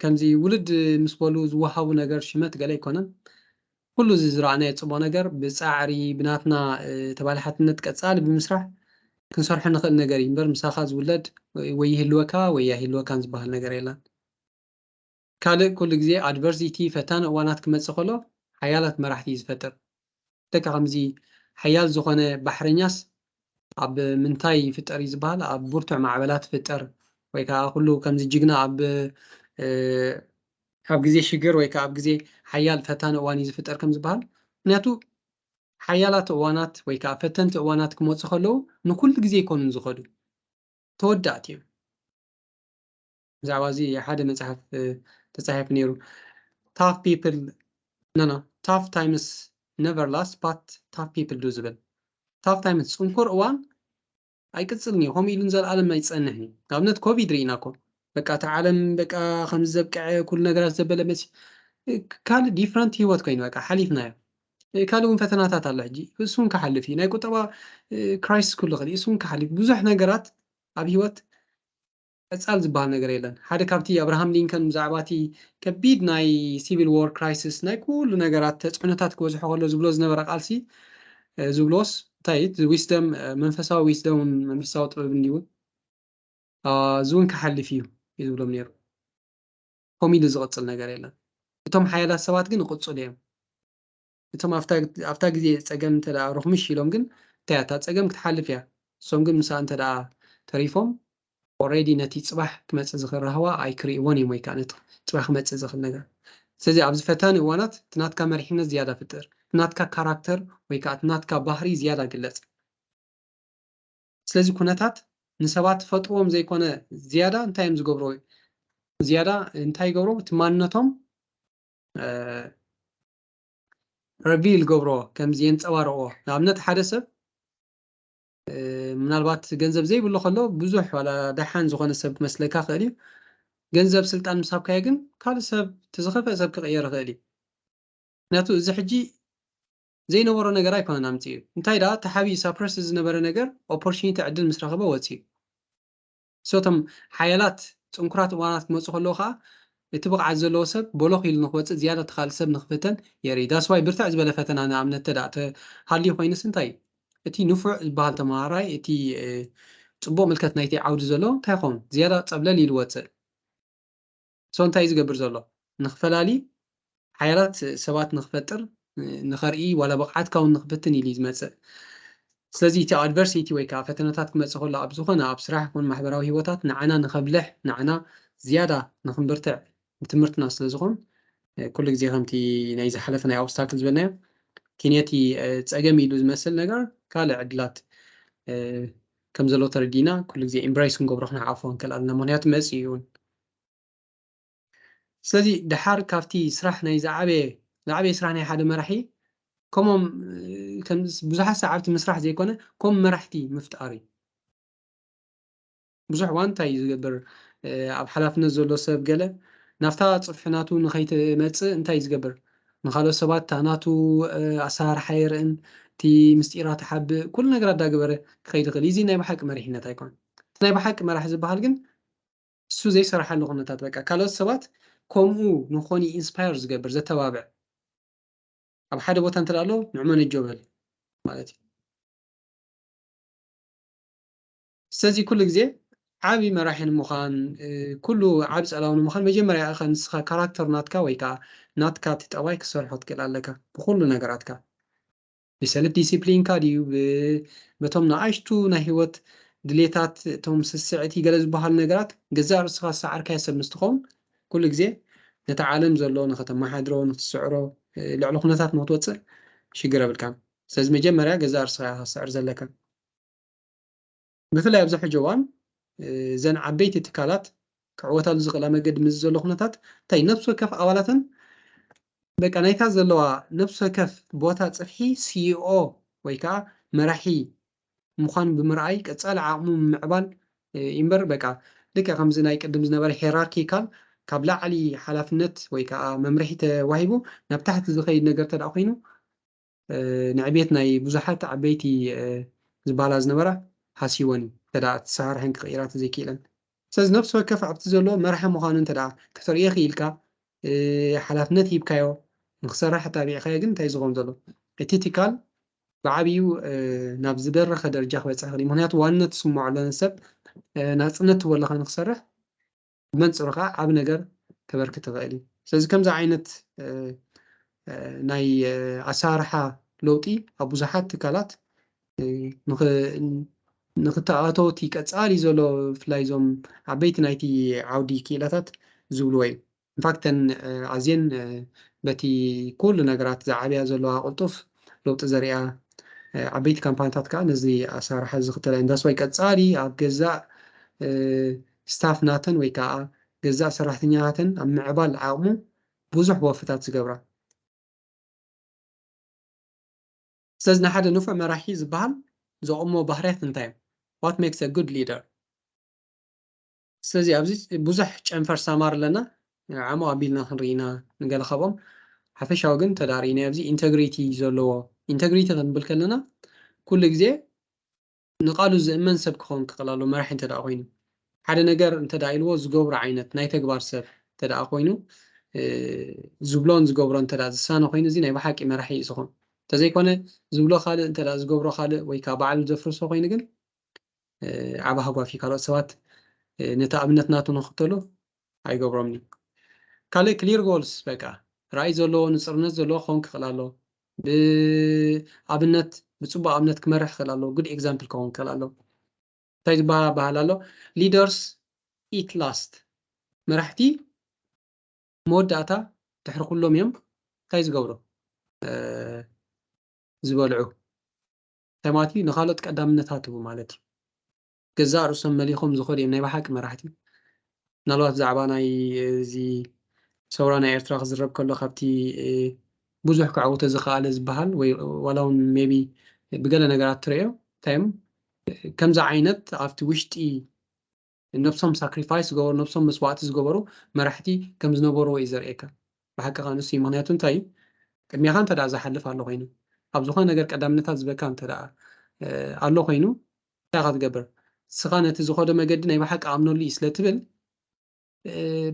ከምዚ ውልድ ምስ በሉ ዝወሃቡ ነገር ሽመት ገለ ኣይኮነን ኩሉ እዚ ዝረኣናዮ ፅቡቅ ነገር ብፃዕሪ ብናትና ተባላሓትነት ቀፃሊ ብምስራሕ ክንሰርሖ ንኽእል ነገር እዩ እምበር ምሳኻ ዝውለድ ወይ ይህልወካ ወይ ኣይህልወካን ዝበሃል ነገር የለን ካልእ ኩሉ ግዜ ኣድቨርሲቲ ፈታኒ እዋናት ክመፅእ ከሎ ሓያላት መራሕቲ እዩ ዝፈጥር ደቂ ከምዚ ሓያል ዝኾነ ባሕረኛስ ኣብ ምንታይ ይፍጠር እዩ ዝበሃል ኣብ ብርቱዕ ማዕበላት ፍጠር ወይ ከዓ ኩሉ ከምዚ ጅግና ኣብ ግዜ ሽግር ወይ ከዓ ኣብ ግዜ ሓያል ፈታኒ እዋን እዩ ዝፍጠር ከም ዝበሃል ምክንያቱ ሓያላት እዋናት ወይ ከዓ ፈተንቲ እዋናት ክመፁ ከለዉ ንኩሉ ግዜ ይኮኑን ዝኸዱ ተወዳእቲ እዮም ብዛዕባ እዚ ሓደ መፅሓፍ ተፃሒፉ ነይሩ ታፍ ፒፕል ታፍ ታይምስ never last but tough people do ዝብል ታፍ ታይምስ ፅንኩር እዋን ኣይቅፅልን እዩ ከምኡ ኢሉ ንዘለኣለም ኣይፀንሕን እዩ ንኣብነት ኮቪድ ርኢና ኮ በቃ እቲ ዓለም በቃ ከምዚ ዘብቅዐ ኩሉ ነገራት ዘበለ መሲ ካልእ ዲፍረንት ሂወት ኮይኑ በቃ ሓሊፍናዮ ካልእ እውን ፈተናታት ኣሎ ሕጂ እሱን ክሓልፍ እዩ ናይ ቁጠባ ክራይሲስ ኩሉ ክእል እሱን ክሓልፍ ብዙሕ ነገራት ኣብ ሂወት ቀፃል ዝበሃል ነገር የለን ሓደ ካብቲ ኣብርሃም ሊንከን ብዛዕባ እቲ ከቢድ ናይ ሲቪል ዎር ክራይሲስ ናይ ኩሉ ነገራት ተፅዕኖታት ክበዝሖ ከሎ ዝብሎ ዝነበረ ቃልሲ ዝብሎስ እንታይ ዊስደም መንፈሳዊ ዊስደም መንፈሳዊ ጥበብ እንዲውን እዚ እውን ክሓልፍ እዩ ዝብሎም ነይሩ ከምኡ ኢሉ ዝቕፅል ነገር የለን እቶም ሓያላት ሰባት ግን ይቕፅሉ እዮም እቶም ኣብታ ግዜ ፀገም እንተ ደኣ ርኽምሽ ኢሎም ግን እንታይ እታ ፀገም ክትሓልፍ እያ እሶም ግን ምሳኣ እንተ ደኣ ተሪፎም ኦልሬዲ ነቲ ፅባሕ ክመፅእ ዝኽእል ረህዋ ኣይክርእይዎን እዮም ወይ ከዓ ነቲ ፅባሕ ክመፅእ ዝኽእል ነገር ስለዚ ኣብዚ ፈታኒ እዋናት እቲ ናትካ መሪሕነት ዝያዳ ፍጥር እቲ ናትካ ካራክተር ወይ ከዓ እቲ ናትካ ባህሪ ዝያዳ ግለፅ ስለዚ ኩነታት ንሰባት ፈጥሮዎም ዘይኮነ ዝያዳ እንታይ እዮም ዝገብሮ ዝያዳ እንታይ ይገብሮ እቲ ማንነቶም ረቪል ገብሮ ከምዚ የንፀባርቆ ንኣብነት ሓደ ሰብ ምናልባት ገንዘብ ዘይብሉ ከሎ ብዙሕ ዋላ ደሓን ዝኾነ ሰብ ክመስለካ ክእል እዩ ገንዘብ ስልጣን ምሳብካዮ ግን ካልእ ሰብ ትዝኸፍአ ሰብ ክቕየር ይኽእል እዩ ምክንያቱ እዚ ሕጂ ዘይነበሮ ነገር ኣይኮነን ኣምፅኡ እዩ እንታይ ደኣ ተሓቢኡ ሳፕረስ ዝነበረ ነገር ኦፖርቹኒቲ ዕድል ምስ ረኸበ ወፂኡ እሶቶም ሓያላት ፅንኩራት እዋናት ክመፁ ከለዉ ከዓ እቲ ብቕዓት ዘለዎ ሰብ በሎኽ ኢሉ ንክወፅእ ዝያዳ እቲ ካልእ ሰብ ንክፍተን የርኢ ዳስዋይ ብርታዕ ዝበለ ፈተና ንኣብነት ተደኣ ተሃልዩ ኮይኑስ እንታይ እቲ ንፉዕ ዝበሃል ተምሃራይ እቲ ፅቡቅ ምልከት ናይቲ ዓውዲ ዘሎ እንታይ ይኸውን ዝያዳ ፀብለል ኢሉ ወፅእ ሶ እንታይ እዩ ዝገብር ዘሎ ንኽፈላሊ ሓያላት ሰባት ንክፈጥር ንኸርኢ ዋላ ብቕዓትካ እውን ንክፍትን ኢሉ እዩ ዝመፅእ ስለዚ እቲ ኣድቨርሲቲ ወይ ከዓ ፈተነታት ክመፅእ ከሎ ኣብ ዝኾነ ኣብ ስራሕ ይኹን ማሕበራዊ ሂወታት ንዓና ንኸብልሕ ንዓና ዝያዳ ንክንብርትዕ ትምህርትና ስለ ዝኾን ኩሉ ግዜ ከምቲ ናይ ዝሓለፈ ናይ ኦብስታክል ዝበልናዮ ኪነቲ ፀገም ኢሉ ዝመስል ነገር ካልእ ዕድላት ከም ዘሎ ተረዲና ኩሉ ግዜ ኤምብራይስ ክንገብሮ ክንሓቆፎ ንክእል ኣለና ምክንያቱ መፅኡ እዩ እውን ስለዚ ድሓር ካብቲ ስራሕ ናይ ዝዓበየ ስራሕ ናይ ሓደ መራሒ ከምኦም ብዙሓት ሰዓብቲ ምስራሕ ዘይኮነ ከም መራሕቲ ምፍጣር እዩ ብዙሕ እዋን እንታይ እዩ ዝገብር ኣብ ሓላፍነት ዘሎ ሰብ ገለ ናብታ ፅፍሕናቱ ንኸይትመፅእ እንታይ እዩ ዝገብር ንካልኦት ሰባት ናቱ ኣሰራርሓ የርእን እቲ ምስጢራት ሓብእ ኩሉ ነገራት ዳገበረ ክኸይድ ይኽእል እዚ ናይ ብሓቂ መሪሕነት ኣይኮነን እቲ ናይ ብሓቂ መራሒ ዝበሃል ግን እሱ ዘይሰርሓሉ ኩነታት በቃ ካልኦት ሰባት ከምኡ ንኾኑ ኢንስፓየር ዝገብር ዘተባብዕ ኣብ ሓደ ቦታ እንተ ኣሎ ንዕሞ ነጆበል ማለት እዩ ስለዚ ኩሉ ግዜ ዓብዪ መራሒ ንምዃን ኩሉ ዓብ ፀላው ንምዃን መጀመርያ ኢኻ ንስኻ ካራክተር ናትካ ወይ ከዓ ናትካ እቲ ጠባይ ክሰርሖ ትክእል ኣለካ ብኩሉ ነገራትካ ብሰልፍ ዲሲፕሊንካ ድዩ በቶም ንኣሽቱ ናይ ሂወት ድሌታት እቶም ስስዕቲ ገለ ዝበሃሉ ነገራት ገዛእ ርእስኻ ዝሰዓርካዮ ሰብ ምስትኸውን ኩሉ ግዜ ነቲ ዓለም ዘሎ ንኸተመሓድሮ ንኽትስዕሮ ልዕሊ ኩነታት ንኽትወፅእ ሽግር የብልካን ስለዚ መጀመርያ ገዛእ ርእስኻ ኢኻ ክስዕር ዘለካ ብፍላይ ኣብዚ ሕጂ እዋን እዘን ዓበይቲ ትካላት ክዕወታሉ ዝኽእላ መገዲ ምስ ዘሎ ኩነታት እንታይ ነፍሲ ወከፍ ኣባላትን በቃ ናይታ ዘለዋ ነፍሲ ወከፍ ቦታ ፅፍሒ ሲኦ ወይ ከዓ መራሒ ምዃን ብምርኣይ ቀፃሊ ዓቕሙ ምዕባል እምበር በቃ ልክዕ ከምዚ ናይ ቅድም ዝነበረ ሄራርኪካል ካብ ላዕሊ ሓላፍነት ወይ ከዓ መምርሒ ተዋሂቡ ናብ ታሕቲ ዝኸይድ ነገር ተደኣ ኮይኑ ንዕብየት ናይ ብዙሓት ዓበይቲ ዝበሃላ ዝነበራ ሓሲቦን ተደኣ ተሰራርሐን ክቕይራ ተዘይክኢለን ስለዚ ነፍሲ ወከፍ ኣብቲ ዘሎ መራሒ ምዃኑ እንተደኣ ክተርእዮ ክኢልካ ሓላፍነት ሂብካዮ ንክሰርሕ ታቢዕካዮ ግን እንታይ ዝኸውን ዘሎ እቲ ትካል ብዓብዩ ናብ ዝደረኸ ደረጃ ክበፅሕ ይኽእል እዩ ምክንያቱ ዋንነት ዝስምዖ ሰብ ናፅነት ትወለካ ንክሰርሕ ብመንፅሩ ከዓ ዓብ ነገር ከበርክት ትኽእል እዩ ስለዚ ከምዚ ዓይነት ናይ ኣሰራርሓ ለውጢ ኣብ ብዙሓት ትካላት ንኽተኣተውቲ ቀፃሊ ዘሎ ብፍላይ እዞም ዓበይቲ ናይቲ ዓውዲ ክኢላታት ዝብልዎ እዩ ኢንፋክተን ኣዝየን በቲ ኩሉ ነገራት ዝዓብያ ዘለዋ ቅልጡፍ ለውጢ ዘሪኣ ዓበይቲ ካምፓኒታት ከዓ ነዚ ኣሰራርሓ ዝኽተላ እንዳስዋይ ቀፃሊ ኣብ ገዛእ ስታፍ ናተን ወይ ከዓ ገዛእ ሰራሕተኛታትን ኣብ ምዕባል ዓቕሙ ብዙሕ ወፍታት ዝገብራ ስለዚ ናይ ሓደ ንፉዕ መራሒ ዝበሃል ዘቕሞ ባህርያት እንታይ እዮም what makes a good leader ስለዚ ኣብዚ ብዙሕ ጨንፈር ሳማር ኣለና ዓሞ ኣቢልና ክንርኢና ንገለ ካብኦም ሓፈሻዊ ግን ተዳሪእና ኣብዚ ኢንተግሪቲ ዘለዎ ኢንተግሪቲ ክንብል ከለና ኩሉ ግዜ ንቃሉ ዝእመን ሰብ ክኸውን ክኽእል ኣለዎ መራሒ እንተደኣ ኮይኑ ሓደ ነገር እንተደኣ ኢልዎ ዝገብሮ ዓይነት ናይ ተግባር ሰብ እንተደኣ ኮይኑ ዝብሎን ዝገብሮ እንተደኣ ዝሳነ ኮይኑ እዚ ናይ ብሓቂ መራሒ እዩ ዝኸውን እንተዘይኮነ ዝብሎ ካልእ እንተደኣ ዝገብሮ ካልእ ወይ ከዓ ባዕሉ ዘፍርሶ ኮይኑ ግን ዓብ ሃጓፊ ካልኦት ሰባት ነቲ ኣብነት ናቱ ንኽተሉ ኣይገብሮምን እዩ ካልእ ክሊር ጎልስ በቃ ራእይ ዘለዎ ንፅርነት ዘለዎ ክኸውን ክኽእል ኣለዎ ብኣብነት ብፅቡቅ ኣብነት ክመርሕ ክኽእል ኣለዎ ጉድ ኤግዛምፕል ክኸውን ክኽእል ኣለዎ እንታይ ዝበሃል ኣሎ ሊደርስ ኢት ላስት መራሕቲ መወዳእታ ድሕሪ ኩሎም እዮም እንታይ ዝገብሩ ዝበልዑ እንታይ ማለት እዩ ንካልኦት ቀዳምነታት ህቡ ማለት እዩ ገዛእ ርእሶም መሊኾም ዝኸዱ እዮም ናይ ብሓቂ መራሕቲ ምናልባት ብዛዕባ ናይ እዚ ሰውራ ናይ ኤርትራ ክዝረብ ከሎ ካብቲ ብዙሕ ክዓውቶ ዝኸኣለ ዝበሃል ወይ ዋላ እውን ሜቢ ብገለ ነገራት ትሪኦ እንታይ እዮም ከምዚ ዓይነት ኣብቲ ውሽጢ ነብሶም ሳክሪፋይስ ዝገበሩ ነብሶም መስዋዕቲ ዝገበሩ መራሕቲ ከም ዝነበሩ እዩ ዘርእየካ ብሓቂ ከዓ ንሱ ምክንያቱ እንታይ እዩ ቅድሚኻ እንተደኣ ዝሓልፍ ኣሎ ኮይኑ ኣብ ዝኾነ ነገር ቀዳምነታት ዝበካ እንተደኣ ኣሎ ኮይኑ እንታይ ካ ትገብር ስኻ ነቲ ዝኸዶ መገዲ ናይ ብሓቂ ኣምነሉ እዩ ስለትብል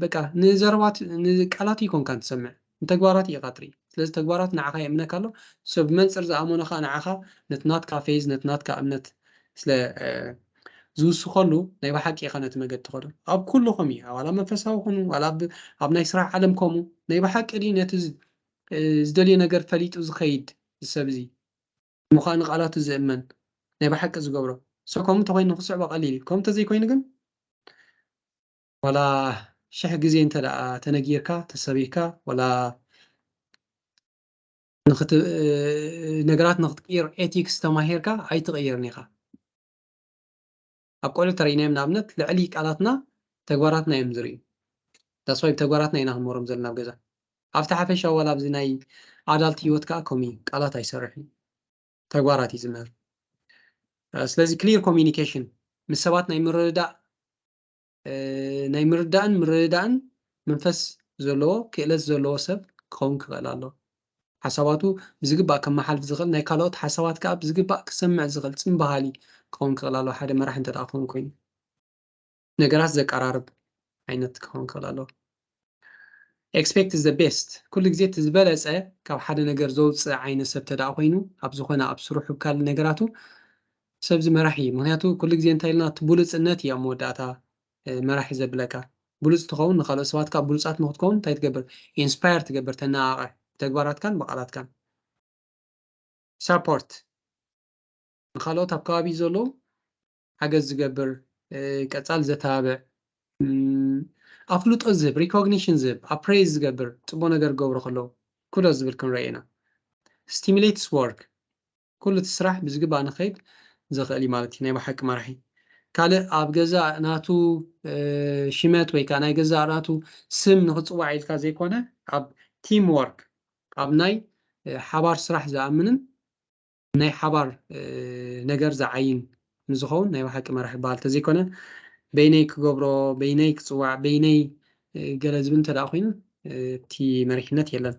በቃ ንዘረባት ንቃላት ይኮንካ ትሰምዕ ንተግባራት ኢኻ ትርኢ ስለዚ ተግባራት ንዓኻ የእምነካ ኣሎ ሰብ መንፅር ዝኣመኖ ከዓ ንዓኻ ነቲ ናትካ ፌዝ ነቲ ናትካ እምነት ስለ ዝውስኸሉ ናይ ብሓቂ ኢኻ ነቲ መገዲ ትኸዶ ኣብ ኩልኹም እዩ ዋላ መንፈሳዊ ኮኑ ዋላ ኣብ ናይ ስራሕ ዓለም ከምኡ ናይ ብሓቂ ድዩ ነቲ ዝደልዮ ነገር ፈሊጡ ዝኸይድ ሰብ እዚ ምዃኑ ቃላቱ ዝእመን ናይ ብሓቂ ዝገብሮ ሰው ከምኡ እንተኮይኑ ንክስዕቦ ቀሊል እዩ ከምኡ እንተዘይኮይኑ ግን ዋላ ሽሕ ግዜ እንተደኣ ተነጊርካ ተሰቢርካ ዋላ ነገራት ንክትቅይር ኤቲክስ ተማሂርካ ኣይትቕይርን ኢኻ ኣብ ቆልዑ ተርእይናዮም ንኣብነት ልዕሊ ቃላትና ተግባራትና እዮም ዝርእዩ ዳስዋይ ተግባራትና ኢና ክንመሮም ዘለና ኣብ ገዛ ኣብቲ ሓፈሻ ዋላ ኣብዚ ናይ ኣዳልቲ ሂወት ከዓ ከምኡ እዩ ቃላት ኣይሰርሕን ተግባራት እዩ ዝምህር ስለዚ ክሊር ኮሚኒኬሽን ምስ ሰባት ናይ ምርድዳእን መንፈስ ዘለዎ ክእለት ዘለዎ ሰብ ክኸውን ክኽእል ኣሎ ሓሳባቱ ብዝግባእ ከመሓልፍ ዝኽእል ናይ ካልኦት ሓሳባት ከዓ ብዝግባእ ክሰምዕ ዝኽእል ፅምበሃሊ ክኸውን ክኽእል ኣሎ ሓደ መራሒ እንተደኣ ክኸውን ኮይኑ ነገራት ዘቀራርብ ዓይነት ክኸውን ክኽእል ኣሎ ኤክስፔክት ዘ ቤስት ኩሉ ግዜ እቲ ዝበለፀ ካብ ሓደ ነገር ዘውፅእ ዓይነት ሰብ ተደኣ ኮይኑ ኣብ ዝኾነ ኣብ ስሩሑ ካል ነገራቱ ሰብ ዝመራሒ እዩ ምክንያቱ ኩሉ ግዜ እንታይ ኢልና እቲ ብሉፅነት እዩ ኣብ መወዳእታ መራሒ ዘብለካ ብሉፅ ትኸውን ንካልኦት ሰባት ካብ ብሉፃት ንክትከውን እንታይ ትገብር ኢንስፓየር ትገብር ተነቃቅዕ ተግባራትካን ብቃላትካን ሳፖርት ንካልኦት ኣብ ከባቢ ዘሎ حاجز ዝገብር ቀጻል ዘታብዕ ኣፍሉጦ ዝህብ ሪኮግኒሽን ዝህብ ኣፕሬዝ ዝገብር ጽቡቕ ነገር ገብሮ ከለዉ ኩሎ ዝብል ክንርኢ ኢና ስቲሙሌትስ ወርክ ኩሉ እቲ ስራሕ ብዝግባእ ንኸይድ ዘኽእል እዩ ማለት እዩ ናይ ብሓቂ መራሒ ካልእ ኣብ ገዛእ ናቱ ሽመት ወይ ከዓ ናይ ገዛእ ናቱ ስም ንኽፅዋዕ ኢልካ ዘይኮነ ኣብ ቲም ወርክ ኣብ ናይ ሓባር ስራሕ ዝኣምንን ናይ ሓባር ነገር ዝዓይን ንዝኸውን ናይ ብሓቂ መራሒ በሃል ተዘይኮነ በይነይ ክገብሮ በይነይ ክፅዋዕ በይነይ ገለ ዝብል እንተደኣ ኮይኑ እቲ መሪሕነት የለን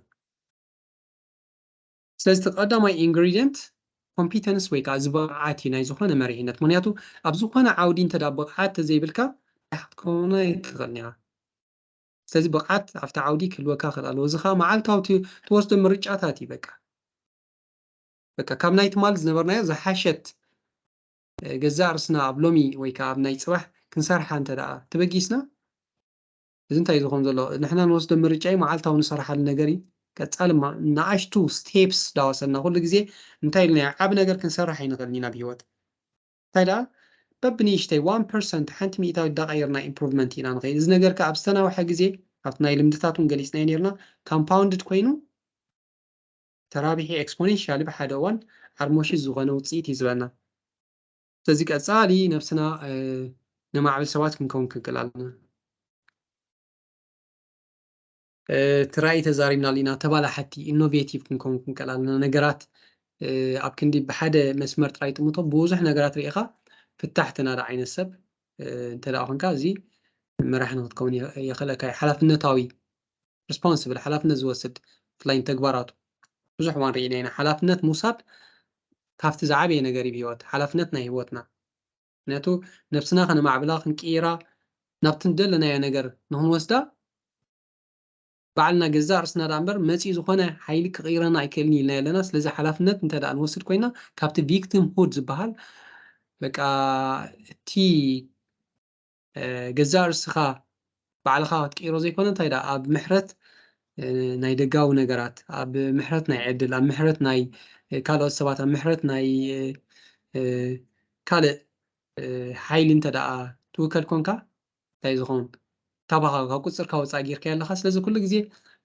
ስለዚ ቀዳማይ ኢንግሪድየንት ኮምፒተንስ ወይ ከዓ ዝብቕዓት እዩ ናይ ዝኾነ መሪሕነት ምክንያቱ ኣብ ዝኾነ ዓውዲ እንተደኣ ብቕዓት ተዘይብልካ ክትከውነ ትኽእል ኒኻ ስለዚ ብቕዓት ኣብቲ ዓውዲ ክህልወካ ክእል ኣለዎ እዚ ከዓ መዓልታዊ ትወስዶ ምርጫታት እዩ በቃ ካብ ናይ ትማል ዝነበርናዮ ዝሓሸት ገዛእ ርስና ኣብ ሎሚ ወይ ከዓ ኣብ ናይ ፅባሕ ክንሰርሓ እንተደኣ ተበጊስና እዚ እንታይ ዝኸውን ዘሎ ንሕና ንወስዶ ምርጫ እዩ መዓልታዊ ንሰርሓሉ ነገር እዩ ቀጻሊ ንኣሽቱ ስቴፕስ ዳወሰና ኩሉ ግዜ እንታይ ኢልና ዓብ ነገር ክንሰርሕ ኣይንኽእልን ኢና ብሂወት እንታይ ደኣ በብንእሽተይ 1% ሓንቲ ሚእታዊት ዳቐይርና ኢምፕሩቭመንት ኢና ንኸይድ እዚ ነገር ከዓ ኣብ ዝተናውሐ ግዜ ኣብቲ ናይ ልምድታት እውን ገሊፅናዮ ነርና ካምፓውንድድ ኮይኑ ተራቢሒ ኤክስፖኔንሻሊ ብሓደ እዋን ዓርሞሽት ዝኾነ ውፅኢት እዩ ዝህበና ስለዚ ቀጻሊ ነብስና ነማዕብል ሰባት ክንከውን ክንክእል ኣለና ትራእይ ተዛሪብና ኢና ተባላሓቲ ኢኖቬቲቭ ክንከውን ክንክእል ኣለና ነገራት ኣብ ክንዲ ብሓደ መስመር ጥራይ ጥምቶ ብዙሕ ነገራት ርኢኻ ፍታሕ ተናዳ ዓይነት ሰብ እንተደኣ ኮንካ እዚ መራሒ ንክትከውን የኽእለካ ሓላፍነታዊ ሪስፖንስብል ሓላፍነት ዝወስድ ብፍላይ ተግባራቱ ብዙሕ እዋን ርኢና ኢና ሓላፍነት ምውሳድ ካብቲ ዝዓበየ ነገር እዩ ብሂወት ሓላፍነት ናይ ሂወትና ምክንያቱ ነብስና ከነማዕብላ ክንቅይራ ናብቲ እንደለናዮ ነገር ንክንወስዳ ባዕልና ገዛእ ርስና ዳ እምበር መፂኡ ዝኾነ ሓይሊ ክቕይረና ኣይክእልን ኢልና ኣለና ስለዚ ሓላፍነት እንተደኣ ንወስድ ኮይና ካብቲ ቪክቲም ሁድ ዝበሃል በቃ እቲ ገዛእ ርስኻ ባዕልኻ ክትቅይሮ ዘይኮነ እንታይ ደኣ ኣብ ምሕረት ናይ ደጋዊ ነገራት ኣብ ምሕረት ናይ ዕድል ኣብ ምሕረት ናይ ካልኦት ሰባት ኣብ ምሕረት ናይ ካልእ ሓይሊ እንተደኣ ትውከል ኮንካ እንታይ ዝኸውን ታባኻ ካብ ቁፅርካ ወፃኢ ጌርካ ኣለካ ስለዚ ኩሉ ግዜ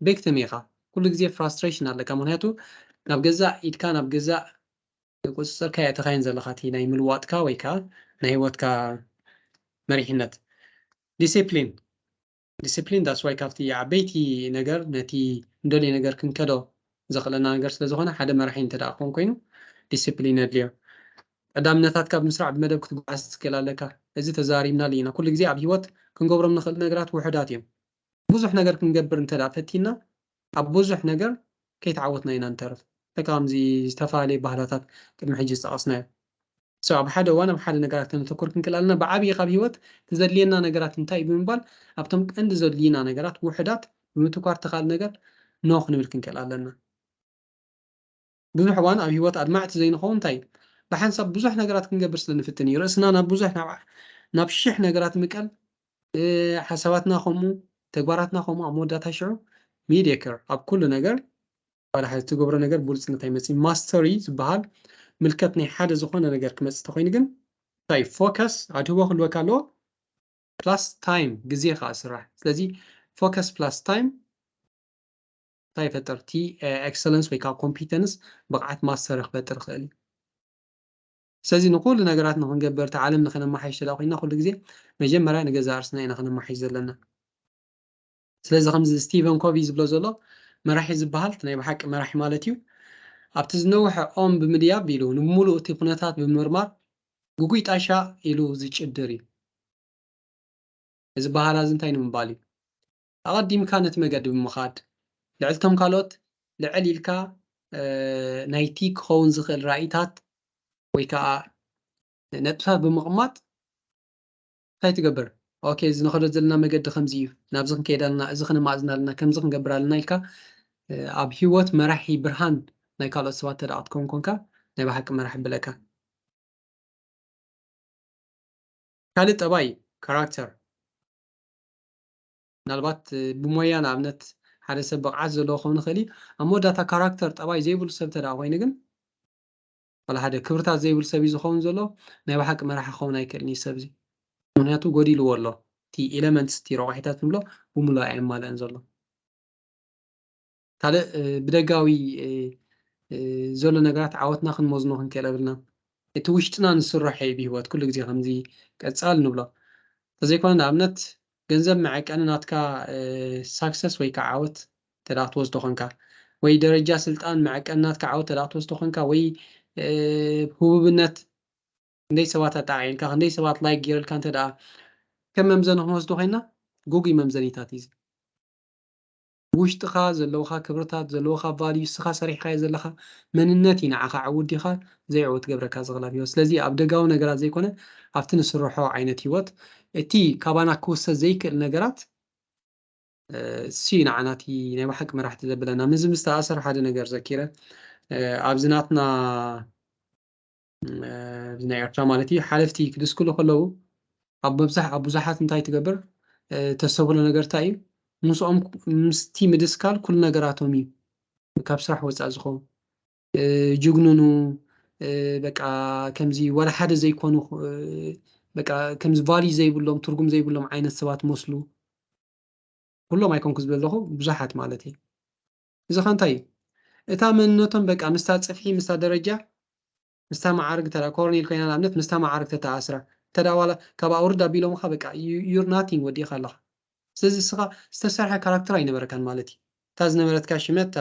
ቪክቲም ኢኻ ኩሉ ግዜ ፍራስትሬሽን ኣለካ ምክንያቱ ናብ ገዛእ ኢድካ ናብ ገዛእ ቁፅርካ የእተኻየን ዘለካ እቲ ናይ ምልዋጥካ ወይ ከዓ ናይ ሂወትካ መሪሕነት ዲሲፕሊን ዳስ ዋይ ካብቲ ዓበይቲ ነገር ነቲ እንደልዮ ነገር ክንከዶ ዘኽእለና ነገር ስለዝኾነ ሓደ መራሒ እንተደኣ ክኸውን ኮይኑ ዲሲፕሊን የድልዮ ቀዳምነታትካ ብምስራዕ ብመደብ ክትጓዓዝ ትክእል ኣለካ እዚ ተዛሪብና ኢና ኩሉ ግዜ ኣብ ሂወት ክንገብሮም ንኽእል ነገራት ውሕዳት እዮም ብዙሕ ነገር ክንገብር እንተደኣ ፈቲና ኣብ ብዙሕ ነገር ከይተዓወትና ኢና ንተርፍ ከምዚ ዝተፈላለዩ ባህላታት ቅድሚ ሕጂ ዝጠቐስናዮ ኣብ ሓደ እዋን ኣብ ሓደ ነገራት ክነተኩር ክንክእል ኣለና ብዓብዪ ካብ ሂወት ትዘድልየና ነገራት እንታይ እዩ ብምባል ኣብቶም ቀንዲ ዘድልዩና ነገራት ውሕዳት ብምትኳር ተኻል ነገር ኖ ክንብል ክንክእል ኣለና ብዙሕ እዋን ኣብ ሂወት ኣድማዕቲ ዘይንኸውን እንታይ እዩ ብሓንሳብ ብዙሕ ነገራት ክንገብር ስለንፍትን እዩ ርእስና ናብ ብዙሕ ናብ ሽሕ ነገራት ምቀል ሓሳባትና ከምኡ ተግባራትና ከምኡ ኣብ መወዳእታ ሽዑ ሚዲየከር ኣብ ኩሉ ነገር ባለ ሓደ ትገብሮ ነገር ብሉፅነት ኣይመፅእ ማስተሪ ዝበሃል ምልከት ናይ ሓደ ዝኾነ ነገር ክመፅእ ተኮይኑ ግን እንታይ ፎከስ ኣድህቦ ክህልወካ ኣለዎ ፕላስ ታይም ግዜ ከዓ ስራሕ ስለዚ ፎከስ ፕላስ ታይም እንታይ ይፈጥር እቲ ኤክሰለንስ ወይ ከዓ ኮምፒተንስ ብቕዓት ማስተሪ ክፈጥር ክኽእል እዩ ስለዚ ንኩሉ ነገራት ንክንገብር እቲ ዓለም ንክነመሓይሽ ተደኣ ኮይና ኩሉ ግዜ መጀመርያ ንገዛእ ርስና ኢና ክነመሓይሽ ዘለና ስለዚ ከምዚ ስቲቨን ኮቪ ዝብሎ ዘሎ መራሒ ዝበሃል ናይ ብሓቂ መራሒ ማለት እዩ ኣብቲ ዝነውሐ ኦም ብምድያብ ኢሉ ንምሉእ እቲ ኩነታት ብምርማር ጉጉይ ጣሻ ኢሉ ዝጭድር እዩ እዚ ባህላ እዚ እንታይ ንምባል እዩ ኣቐዲምካ ነቲ መገዲ ብምኻድ ልዕልቶም ካልኦት ልዕል ኢልካ ናይቲ ክኸውን ዝኽእል ራእይታት ወይ ከዓ ነጥብታት ብምቕማጥ እንታይ ትገብር ኦኬ እዚ ንኸዶ ዘለና መገዲ ከምዚ እዩ ናብዚ ክንከይድ ኣለና እዚ ክንማዕዝና ኣለና ከምዚ ክንገብር ኣለና ኢልካ ኣብ ሂወት መራሒ ብርሃን ናይ ካልኦት ሰባት ተደኣ ክትከውን ኮንካ ናይ ብሓቂ መራሒ ብለካ ካልእ ጠባይ ካራክተር ምናልባት ብሞያ ንኣብነት ሓደ ሰብ ብቕዓት ዘለዎ ክኸውን ይኽእል እዩ ኣብ መወዳእታ ካራክተር ጠባይ ዘይብሉ ሰብ ተደኣ ኮይኑ ግን ولا حدا كبرتات زي بالسبي زخون زلو نايبا حق مراح خون يكلني سبزي مهنياتو قديلو والله تي elements تي روحيتات نبلو وملا عمال انزلو ካልእ ብደጋዊ ዘሎ ነገራት ዓወትና ክንመዝኖ ክንክእል ኣብልና እቲ ውሽጥና ንስራሕ እዩ ብሂወት ኩሉ ግዜ ከምዚ ቀጻል ንብሎ ተዘይኮነ ንኣብነት ገንዘብ መዐቀኒ ናትካ ሳክሰስ ወይ ከዓ ዓወት ተዳእ ትወስዶ ኮንካ ወይ ደረጃ ስልጣን መዐቀኒ ናትካ ዓወት ተዳእ ትወስዶ ኮንካ ወይ ህቡብነት ክንደይ ሰባት ኣጣቂምካ ክንደይ ሰባት ላይክ ጌርልካ እንተደኣ ከም መምዘኒ ክንወስዶ ኮይና ጉጉይ መምዘኒታት እዩ ውሽጥኻ ዘለውኻ ክብርታት ዘለውኻ ቫልዩ ስኻ ሰሪሕካዮ ዘለኻ መንነት እዩ ንዓኻ ዓውዲኻ ዘይዕውት ገብረካ ዝኽላፍ ሂወት ስለዚ ኣብ ደጋዊ ነገራት ዘይኮነ ኣብቲ ንስርሖ ዓይነት ሂወት እቲ ካባና ክውሰድ ዘይክእል ነገራት እሱ ንዓና እቲ ናይ ባሓቂ መራሕቲ ዘብለና ምዚ ምስ ተኣሰር ሓደ ነገር ዘኪረ ኣብዚ ናትና ናይ ኤርትራ ማለት እዩ ሓለፍቲ ክድስክሉ ከለዉ ኣብ ብዙሓት እንታይ ትገብር ተሰብሎ ነገር እንታይ እዩ ምስኦም ምስቲ ምድስካል ኩሉ ነገራቶም እዩ ካብ ስራሕ ወፃእ ዝኸውን ጅግንኑ በቃ ከምዚ ወላ ሓደ ዘይኮኑ በቃ ከምዚ ቫልዩ ዘይብሎም ትርጉም ዘይብሎም ዓይነት ሰባት መስሉ ኩሎም ኣይኮንኩ ዝብል ኣለኹ ብዙሓት ማለት እዩ እዚ ኸ እንታይ እዩ እታ መንነቶም በቃ ምስታ ፅፍሒ ምስታ ደረጃ ምስታ ማዓርግ ተዳ ኮርኔል ኮይና ንኣብነት ምስታ ማዓርግ ተተኣስራ ተዳ ዋላ ካብ ኣውርድ ኣቢሎምካ በቃ ዩር ናቲንግ ወዲእኻ ኣለኻ ስለዚ ስኻ ዝተሰርሐ ካራክተር ኣይነበረካን ማለት እዩ እታ ዝነበረትካ ሽመት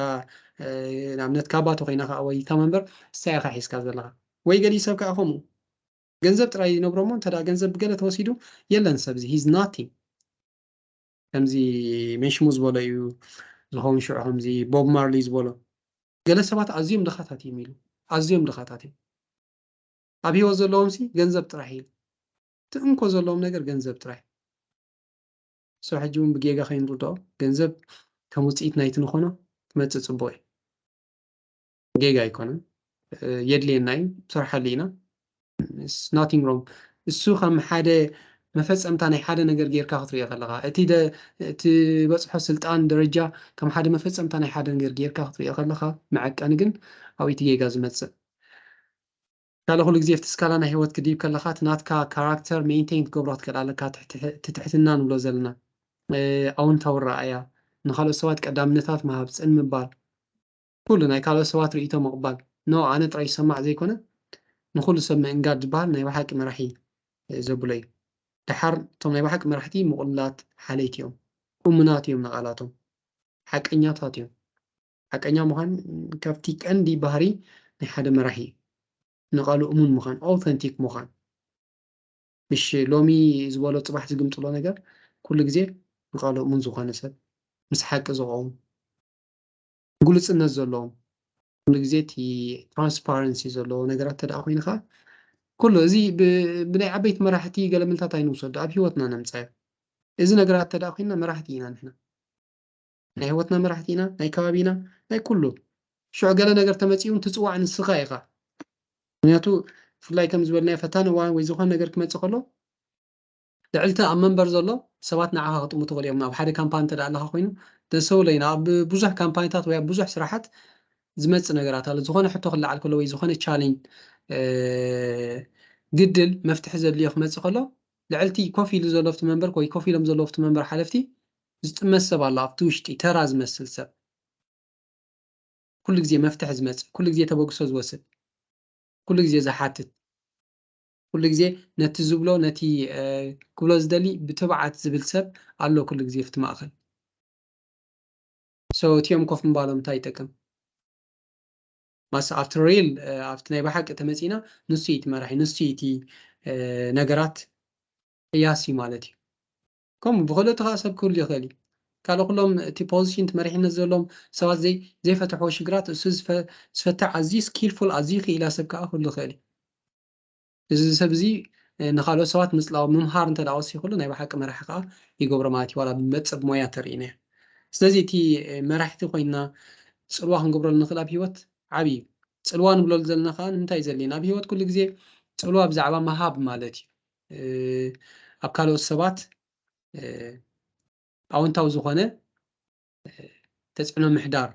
ንኣብነት ካባቶ ኮይና ከዓ ወይ ተመንበር እስታ ኢኻ ሒዝካ ዘለኻ ወይ ገሊ ሰብ ከዓ ከምኡ ገንዘብ ጥራይ ይነብሮ እሞ እንተዳ ገንዘብ ብገለ ተወሲዱ የለን ሰብዚ ሂዝ ናቲንግ ከምዚ ሜሽሙ ዝበሎ እዩ ዝኸውን ሽዑ ከምዚ ቦብ ማርሊ ዝበሎ ገለ ሰባት ኣዝዮም ድኻታት እዮም ኢሉ ኣዝዮም ድኻታት እዮም ኣብ ሂወት ዘለዎም ሲ ገንዘብ ጥራሕ እዩ ትእንኮ ዘለዎም ነገር ገንዘብ ጥራሕ ሰው ሕጂ እውን ብጌጋ ከይንርድኦ ገንዘብ ከም ውፅኢት ናይቲ ንኾኖ ክመፅእ ፅቡቅ እዩ ጌጋ ኣይኮነን የድልየና እዩ ስርሐሉ ኢና ናቲንግ ሮንግ እሱ ከም ሓደ መፈፀምታ ናይ ሓደ ነገር ጌርካ ክትሪኦ ከለካ እቲ በፅሖ ስልጣን ደረጃ ከም ሓደ መፈፀምታ ናይ ሓደ ነገር ጌርካ ክትሪኦ ከለካ መዐቀኒ ግን ኣብ እቲ ጌጋ ዝመፅእ ካልእ ኩሉ ግዜ ኣብቲ ስካላ ናይ ሂወት ክድይብ ከለካ እቲ ናትካ ካራክተር ሜንቴን ክትገብሮ ክትክእል ኣለካ ትትሕትና ንብሎ ዘለና ኣውንታዊ ረኣያ ንካልኦት ሰባት ቀዳምነታት ምሃብ ፅን ምባል ኩሉ ናይ ካልኦት ሰባት ርእይቶ ምቕባል ኖ ኣነ ጥራይ ዝሰማዕ ዘይኮነ ንኩሉ ሰብ ምእንጋድ ዝበሃል ናይ ባሓቂ መራሒ ዘብሎ እዩ ድሓር እቶም ናይ ባሓቂ መራሕቲ ምቑላት ሓለይቲ እዮም እሙናት እዮም ንቓላቶም ሓቀኛታት እዮም ሓቀኛ ምዃን ካብቲ ቀንዲ ባህሪ ናይ ሓደ መራሒ ንቓሉ እሙን ምዃን ኦተንቲክ ምዃን ምሽ ሎሚ ዝበሎ ፅባሕ ዝግምፅሎ ነገር ኩሉ ግዜ ንቓሉ እሙን ዝኾነ ሰብ ምስ ሓቂ ዝቆሙ ግሉፅነት ዘለዎም ኩሉ ግዜ እቲ ትራንስፓረንሲ ዘለዎ ነገራት ተደኣ ኮይንካ ኩሉ እዚ ብናይ ዓበይቲ መራሕቲ ገለ ምልታት ኣይንውሰዱ ኣብ ሂወትና ነምፃዮ እዚ ነገራት ተደኣ ኮይንና መራሕቲ ኢና ንሕና ናይ ሂወትና መራሕቲ ኢና ናይ ከባቢና ናይ ኩሉ ሽዑ ገለ ነገር ተመፂኡ ትፅዋዕ ንስኻ ኢኻ ምክንያቱ ብፍላይ ከም ዝበልናዮ ፈታኒ እዋን ወይ ዝኾነ ነገር ክመፅእ ከሎ ልዕልቲ ኣብ መንበር ዘሎ ሰባት ንዓኻ ክጥምቱ ይኽእሉ እዮም ኣብ ሓደ ካምፓኒ እንተደኣ ኣለካ ኮይኑ ደሰብሎ ኢና ኣብ ብዙሕ ካምፓኒታት ወይ ኣብ ብዙሕ ስራሓት ዝመፅእ ነገራት ኣሎ ዝኾነ ሕቶ ክለዓል ከሎ ወይ ዝኾነ ቻሌንጅ ግድል መፍትሒ ዘድልዮ ክመፅእ ከሎ ልዕልቲ ኮፍ ኢሉ ዘሎ ኣብቲ መንበር ወይ ኮፍ ኢሎም ዘሎ ኣብቲ መንበር ሓለፍቲ ዝጥመት ሰብ ኣሎ ኣብቲ ውሽጢ ተራ ዝመስል ሰብ ኩሉ ግዜ መፍትሒ ዝመፅእ ኩሉ ግዜ ተበግሶ ዝወስድ ኩሉ ግዜ ዝሓትት ኩሉ ግዜ ነቲ ዝብሎ ነቲ ክብሎ ዝደሊ ብትብዓት ዝብል ሰብ ኣሎ ኩሉ ግዜ ኣብቲ ማእኸል እቲኦም ኮፍ ምባሎም እንታይ ይጠቅም ማስ ኣፍተር ሪል ኣብቲ ናይ ባሓቂ ተመፂና ንሱ እቲ መራሒ ንሱ እቲ ነገራት ቅያሲ ማለት እዩ ከምኡ ብክልኦት ከዓ ሰብ ክህሉ ይኽእል እዩ ካልእ ኩሎም እቲ ፖዚሽን እቲ መሪሕነት ዘሎም ሰባት ዘይፈትሕዎ ሽግራት እሱ ዝፈትሕ ኣዝዩ ስኪልፉል ኣዝዩ ክኢላ ሰብ ከዓ ክህሉ ይኽእል እዩ እዚ ሰብ እዚ ንካልኦት ሰባት ምፅላው ምምሃር እንተደኣ ወሲኹ ኩሉ ናይ ባሓቂ መራሒ ከዓ ይገብሮ ማለት እዩ ዋላ ብመፀ ብሞያ ተርኢና እያ ስለዚ እቲ መራሕቲ ኮይንና ፅልዋ ክንገብረሉ ንኽእል ኣብ ሂወት ዓብዪ ፅልዋ ንብለሉ ዘለና ከዓ ንምንታይ ዘድልየና ኣብ ሂወት ኩሉ ግዜ ፅልዋ ብዛዕባ መሃብ ማለት እዩ ኣብ ካልኦት ሰባት ኣወንታዊ ዝኾነ ተፅዕኖ ምሕዳር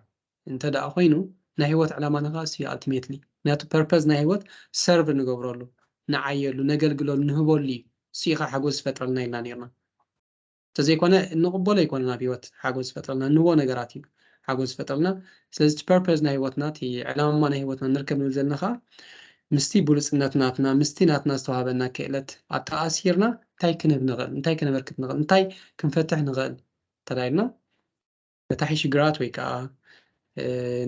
እንተደኣ ኮይኑ ናይ ሂወት ዕላማና ከዓ እሱ ኣልቲሜትሊ ምክንያቱ ፐርፐዝ ናይ ህይወት ሰርቭ ንገብረሉ ንዓየሉ ነገልግለሉ ንህበሉ እዩ ስኢኻ ሓጎስ ዝፈጥረልና ኢልና ነርና ተዘይኮነ ንቕበሎ ኣይኮነን ኣብ ህይወት ሓጎስ ዝፈጥረልና ንህቦ ነገራት እዩ ሓጎስ ዝፈጥረልና ስለዚ ፐርፐዝ ናይ ህይወትና እቲ ዕላማ ናይ ህይወትና ንርከብ ንብል ዘለና ከዓ ምስቲ ብሉፅነት ናትና ምስቲ ናትና ዝተዋሃበና ክእለት ኣተኣሲርና እንታይ ክንህብ ንኽእል እንታይ ክነበርክት ንኽእል እንታይ ክንፈትሕ ንኽእል ተላኢልና በታሒሽ ግራት ወይ ከዓ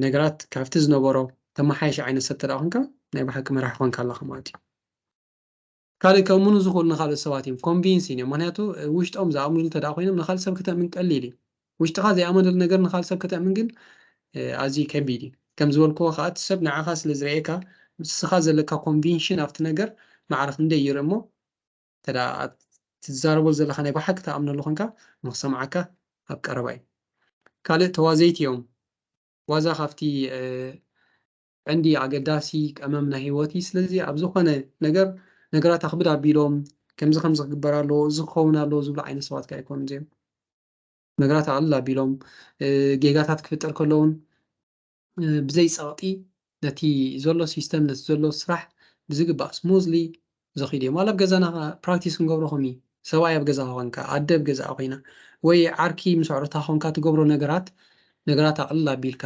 ነገራት ካብቲ ዝነበሮ ተመሓይሽ ዓይነት ሰብ ተደኣ ኮንካ ናይ ብሓቂ መራሒ ኮንካ ኣለኻ ማለት እዩ ካልእ ከምኡኑ ዝኽእሉ ንካልኦት ሰባት እዮም ኮንቪንስ እዮም ምክንያቱ ውሽጦም ዝኣምንሉ ተደኣ ኮይኖም ንካልእ ሰብ ከተእምን ቀሊል እዩ ውሽጥኻ ዘይኣመነሉ ነገር ንካልእ ሰብ ከተእምን ግን ኣዝዩ ከቢድ እዩ ከም ዝበልክዎ ከዓ እቲ ሰብ ንዓኻ ስለ ዝርአየካ ምስኻ ዘለካ ኮንቪንሽን ኣብቲ ነገር ማዕረኽ እንደይ ይርኢ እሞ ተደኣ ትዛረበሉ ዘለካ ናይ ብሓቂ ተኣምነሉ ኮንካ ንክሰምዓካ ኣብ ቀረባ እዩ ካልእ ተዋዘይቲ እዮም ዋዛ ካብቲ ዕንዲ ኣገዳሲ ቀመም ናይ ህይወት እዩ ስለዚ ኣብ ዝኾነ ነገራት ኣኽብድ ኣቢሎም ከምዚ ክግበር ኣለዎ እዚ ክኸውን ኣለዎ ዝብሉ ዓይነት ሰባት ከዓ ኣይኮኑን እዚኦም ነገራት ኣቕልል ኣቢሎም ጌጋታት ክፍጠር ከለውን ብዘይ ፀቕጢ ነቲ ዘሎ ሲስተም ነቲ ዘሎ ስራሕ ብዝግባእ ስሙዝሊ ዘኺድ እዮም ዋላ ኣብ ገዛና ፕራክቲስ ክንገብሮ ከምኡ ሰብኣይ ኣብ ገዛ ኮንካ ኣደ ኣብ ገዛ ኮይና ወይ ዓርኪ ምስ ኣዕሩኽታ ኮንካ ትገብሮ ነገራት ኣቕልል ኣቢልካ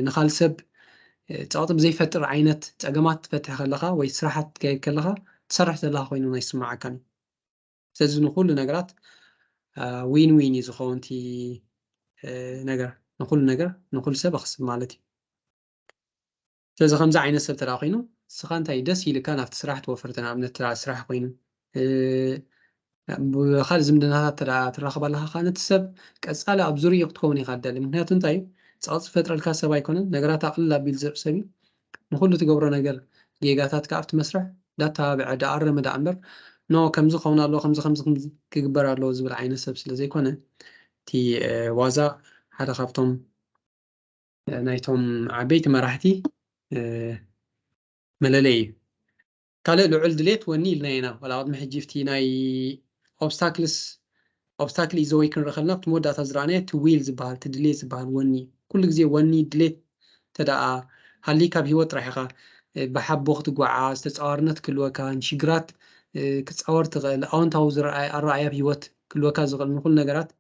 ንኻልእ ሰብ ፀቕጢ ብዘይፈጥር ዓይነት ፀገማት ትፈትሕ ከለኻ ወይ ስራሓት ትካየድ ከለኻ ትሰርሕ ዘለካ ኮይኑ ናይ ስማዓካን ስለዚ ንኩሉ ነገራት ዊን ዊን እዩ ዝኸውን እቲ ነገር ንኩሉ ነገር ንኩሉ ሰብ ኣኽስብ ማለት እዩ ስለዚ ከምዚ ዓይነት ሰብ ተደኣ ኮይኑ ንስኻ እንታይ ደስ ኢልካ ናብቲ ስራሕ ትወፍር ንኣብነት ስራሕ ኮይኑ ብካልእ ዝምድናታት ተደኣ ትራኸብ ኣለካ ከዓ ነቲ ሰብ ቀፃሊ ኣብ ዙርይኡ ክትከውን ኢኻ ትደሊ ምክንያቱ እንታይ ፀቕጢ ዝፈጥረልካ ሰብ ኣይኮነን ነገራት ኣቕልል ኣቢሉ ዝርእ ሰብ እዩ ንኩሉ ትገብሮ ነገር ጌጋታት ከዓ ኣብቲ መስርሕ ዳተባብዐ ዳኣረመ ዳ እምበር ኖ ከምዚ ክኸውን ኣለዎ ከምዚ ክግበር ኣለዎ ዝብል ዓይነት ሰብ ስለ ዘይኮነ እቲ ዋዛ ሓደ ካብቶም ናይቶም ዓበይቲ መራሕቲ መለለይ እዩ ካልእ ልዑል ድሌት ወኒ ኢልና ኢና ዋላ ቅድሚ ሕጂ ፍቲ ናይ ኦብስታክል እዩ ዘወይ ክንርኢ ከለና ኣብቲ መወዳእታ ዝረኣናዮ እቲ ዊል ዝበሃል እቲ ድሌት ዝበሃል ወኒ ኩሉ ግዜ ወኒ ድሌት ተደኣ ሃሊካ ኣብ ሂወት ጥራሕ ኢኻ ብሓቦ ክትጓዓዝ ተፃዋርነት ክህልወካ ንሽግራት ክትፃወር ትኽእል ኣወንታዊ ኣረኣእያ ኣብ ሂወት ክህልወካ ዝኽእል ንኩሉ ነገራት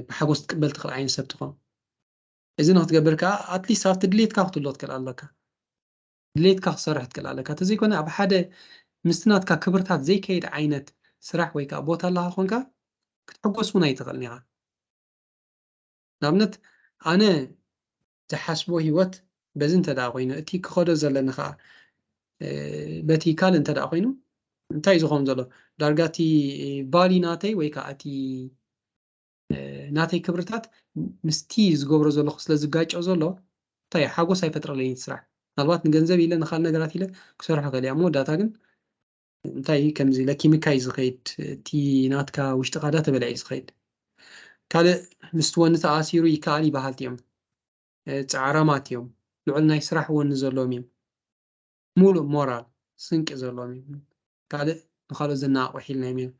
ብሓጎስ ትቅበል ትኽእል ዓይነት ሰብ ትኾን እዚ ንክትገብር ከዓ ኣትሊስት ኣብቲ ድሌትካ ክትህልዎ ትክእል ኣለካ ድሌትካ ክሰርሕ ትክእል ኣለካ ተዘይኮነ ኣብ ሓደ ምስቲ ናትካ ክብርታት ዘይከይድ ዓይነት ስራሕ ወይ ከዓ ቦታ ኣለካ ኮንካ ክትሕጎስ እውን ኣይትኽእልን ኢኻ ንኣብነት ኣነ ዝሓስቦ ሂወት በዚ እንተደኣ ኮይኑ እቲ ክኸዶ ዘለኒ ከዓ በቲ ካልእ እንተደኣ ኮይኑ እንታይ ዝኸውን ዘሎ ዳርጋ እቲ ቫሊ ናተይ ወይ ከዓ እቲ ናተይ ክብርታት ምስቲ ዝገብሮ ዘለኹ ስለ ዝጋጨ ዘሎ እንታይ ሓጎስ ኣይፈጥረለይ ስራሕ ምናልባት ንገንዘብ ኢለ ንካልእ ነገራት ኢለ ክሰርሖ ክእል እያ መወዳእታ ግን እንታይ ከምዚ ለኪሚካ እዩ ዝኸይድ እቲ ናትካ ውሽጢኻ ዳተበልዐ እዩ ዝኸይድ ካልእ ምስቲ ወኒ ተኣሲሩ ይከኣል ይበሃልቲ እዮም ፃዕራማት እዮም ልዑል ናይ ስራሕ ወኒ ዘለዎም እዮም ሙሉእ ሞራል ስንቂ ዘለዎም እዮም ካልእ ንካልኦት ዘነቃቅሑ ሒልና እዮም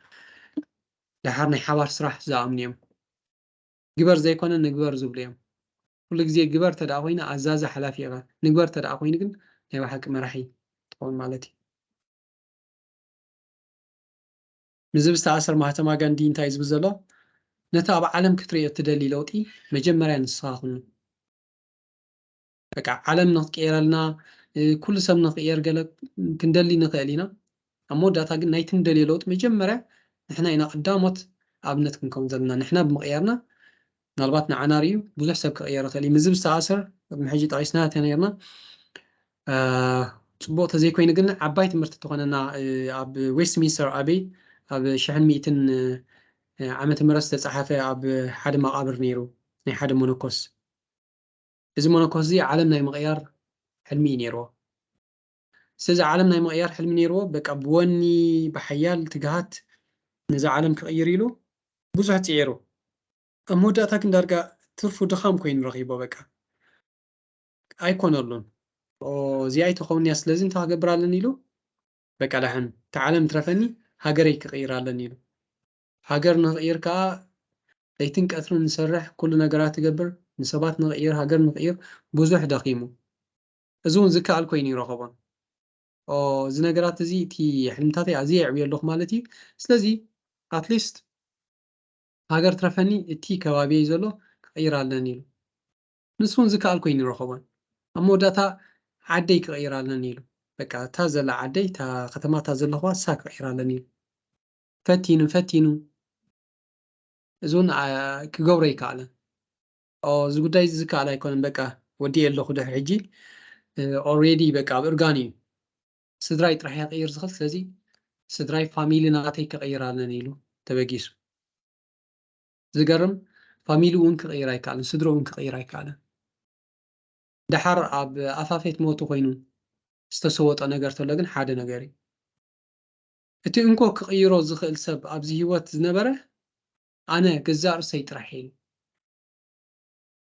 ድሓር ናይ ሓባር ስራሕ ዝኣምኑ እዮም ግበር ዘይኮነ ንግበር ዝብሉ እዮም ኩሉ ግዜ ግበር ተደኣ ኮይና ኣዛዚ ሓላፊ ኢኻ ንግበር ተደኣ ኮይኑ ግን ናይ ብሓቂ መራሒ ትኸውን ማለት እዩ ምዝብ ዝተኣሰር ማህተማ ጋንዲ እንታይ ዝብል ዘሎ ነቲ ኣብ ዓለም ክትሪኦ እትደሊ ለውጢ መጀመርያ ንስኻ ኩኑ በቃ ዓለም ንክትቅየረልና ኩሉ ሰብ ንክቅየር ገለ ክንደሊ ንኽእል ኢና ኣብ መወዳእታ ግን ናይቲ ንደልዮ ለውጢ መጀመርያ ንሕና ኢና ቀዳሞት ኣብነት ክንከውን ዘለና ንሕና ብምቕያርና ምናልባት ንዓና ርዩ ብዙሕ ሰብ ክቕየር ይኽእል እዩ ምዝብ ዝተኣሰር ምሕጂ ጠቂስና ነርና ፅቡቅ ተዘይኮይኑ ግን ዓባይ ትምህርቲ ተኾነና ኣብ ዌስትሚንስተር ኣበይ ኣብ 1100 ዓመተ ምህረት ዝተፃሓፈ ኣብ ሓደ መቃብር ነይሩ ናይ ሓደ ሞኖኮስ እዚ ሞኖኮስ እዚ ዓለም ናይ ምቕያር ሕልሚ እዩ ነይርዎ ስለዚ ዓለም ናይ ምቕያር ሕልሚ ነይርዎ በቃ ብወኒ ብሓያል ትግሃት ነዚ ዓለም ክቕይር ኢሉ ብዙሕ ፅዒሩ ኣብ መወዳእታ ግን ዳርጋ ትርፉ ድኻም ኮይኑ ረኺቦ በቃ ኣይኮነሉን እዚኣ ኣይትኸውን እያ ስለዚ እንታይ ክገብር ኣለኒ ኢሉ በቃ ዳሕን እቲ ዓለም ትረፈኒ ሃገረይ ክቕይር ኣለኒ ኢሉ ሃገር ንኽቕይር ከዓ ለይትን ቀትርን ንሰርሕ ኩሉ ነገራት ትገብር ንሰባት ንኽቕይር ሃገር ንኽቕይር ብዙሕ ደኺሙ እዙን ዝከኣል ኮይኑ ይረኸቦን እዚ ነገራት እዚ እቲ ሕልምታተይ ኣዝየ የዕብዮ ኣለኹ ማለት እዩ ስለዚ ኣትሊስት ሃገር ትረፈኒ እቲ ከባቢይ ዘሎ ክቕይር ኣለኒ ኢሉ ንሱን ዝከኣል ኮይኑ ይረኸቦን ኣብ መወዳእታ ዓደይ ክቕይር ኣለኒ ኢሉ በቃ እታ ዘላ ዓደይ እታ ከተማ እታ ዘለኹዋ እሳ ክቕይር ኣለኒ ኢሉ ፈቲኑ እዙን ክገብሮ ይከኣለን እዚ ጉዳይ ዝከኣል ኣይኮነን በቃ ወዲየ ኣለኹ ድሕሪ ሕጂ ኦልሬዲ በቃ ኣብ እርጋን እዩ ስድራይ ጥራሕ ክቕይር ዝኽእል ስለዚ ስድራይ ፋሚሊ ናተይ ክቕይር ኣለኒ ኢሉ ተበጊሱ ዝገርም ፋሚሊ እውን ክቕይር ኣይከኣልን ስድሮ እውን ክቕይር ኣይከኣልን ድሓር ኣብ ኣፋፌት ሞቱ ኮይኑ ዝተሰወጠ ነገር ተሎ ግን ሓደ ነገር እዩ እቲ እንኮ ክቕይሮ ዝኽእል ሰብ ኣብዚ ህይወት ዝነበረ ኣነ ገዛእ ርእሰይ ጥራሕ ኢሉ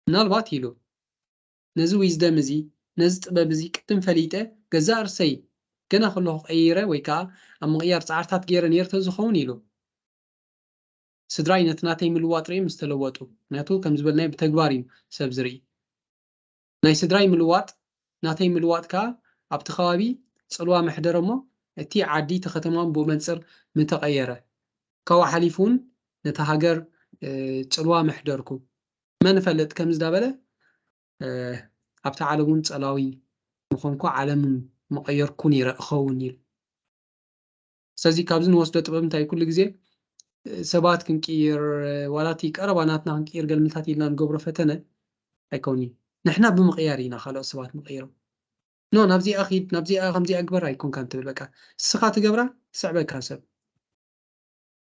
ምናልባት ኢሉ ነዚ ዊዝደም እዚ ነዚ ጥበብ እዚ ቅድም ፈሊጠ ገዛእ ርእሰይ ገና ከለኹ ቀይረ ወይ ከዓ ኣብ ምቕያር ፃዕርታት ገይረ ነርተ ዝኸውን ኢሉ ስድራይ ነቲ ናተይ ምልዋጥ ሪኦም ዝተለወጡ ምክንያቱ ከም ዝበልናዮ ብተግባር እዩ ሰብ ዝርኢ ናይ ስድራይ ምልዋጥ ናተይ ምልዋጥ ከዓ ኣብቲ ከባቢ ፅልዋ መሕደረ እሞ እቲ ዓዲ እቲ ከተማን ብመንፅር ምተቐየረ ካብኡ ሓሊፉ እውን ነቲ ሃገር ፅልዋ መሕደርኩ መን ፈልጥ ከም ዝዳበለ ኣብቲ ዓለም እውን ፀላዊ ምኾንኩ ዓለም መቐየርኩ ነይረ እኸውን ኢሉ ስለዚ ካብዚ ንወስዶ ጥበብ እንታይ ኩሉ ግዜ ሰባት ክንቅይር ዋላቲ ቀረባናትና ክንቅይር ገልምልታት ኢልና ንገብሮ ፈተነ ኣይከውን እዩ ንሕና ብምቕያር ኢና ካልኦት ሰባት ንቕይሮም ኖ ናብዚኣ ኺድ ናብዚኣ ከምዚኣ ግበር ኣይኮንካ እንትብል በቃ እስኻ ትገብራ ስዕበካ ሰብ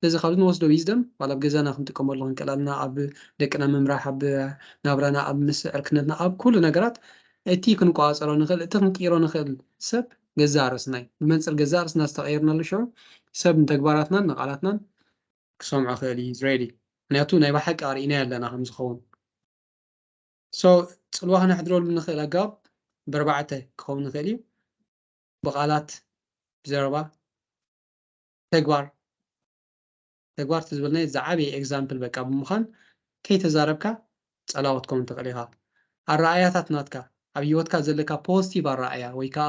ስለዚ ካብዚ ንወስዶ ዊዝደም ዋላ ኣብ ገዛና ክንጥቀመሉ ክንክእል ኣለና ኣብ ደቅና ምምራሕ ኣብ ናብራና ኣብ ምስዕርክነትና ኣብ ኩሉ ነገራት እቲ ክንቋፀሮ ንኽእል እቲ ክንቅይሮ ንኽእል ሰብ ገዛእ ርእስና እዩ ብመንፅር ገዛእ ርእስና ዝተቐየርናሉ ሽዑ ሰብ ንተግባራትናን ንቓላትናን ክሰምዖ ክእል እዩ ሬዲ ምክንያቱ ናይ ባሓቂ ኣርኢና ኣለና ከም ዝኸውን ፅልዋ ክነሕድረሉ ንኽእል ኣገባብ ብኣርባዕተ ክኸውን ንኽእል እዩ ብቓላት ብዘረባ ተግባር ትዝብልናይ ዝዓበየ ኤግዛምፕል በቃ ብምዃን ከይተዛረብካ ፀላወት ከውን ትኽእል ኢኻ ኣረኣያታት ናትካ ኣብ ሂወትካ ዘለካ ፖዚቲቭ ኣረኣያ ወይ ከዓ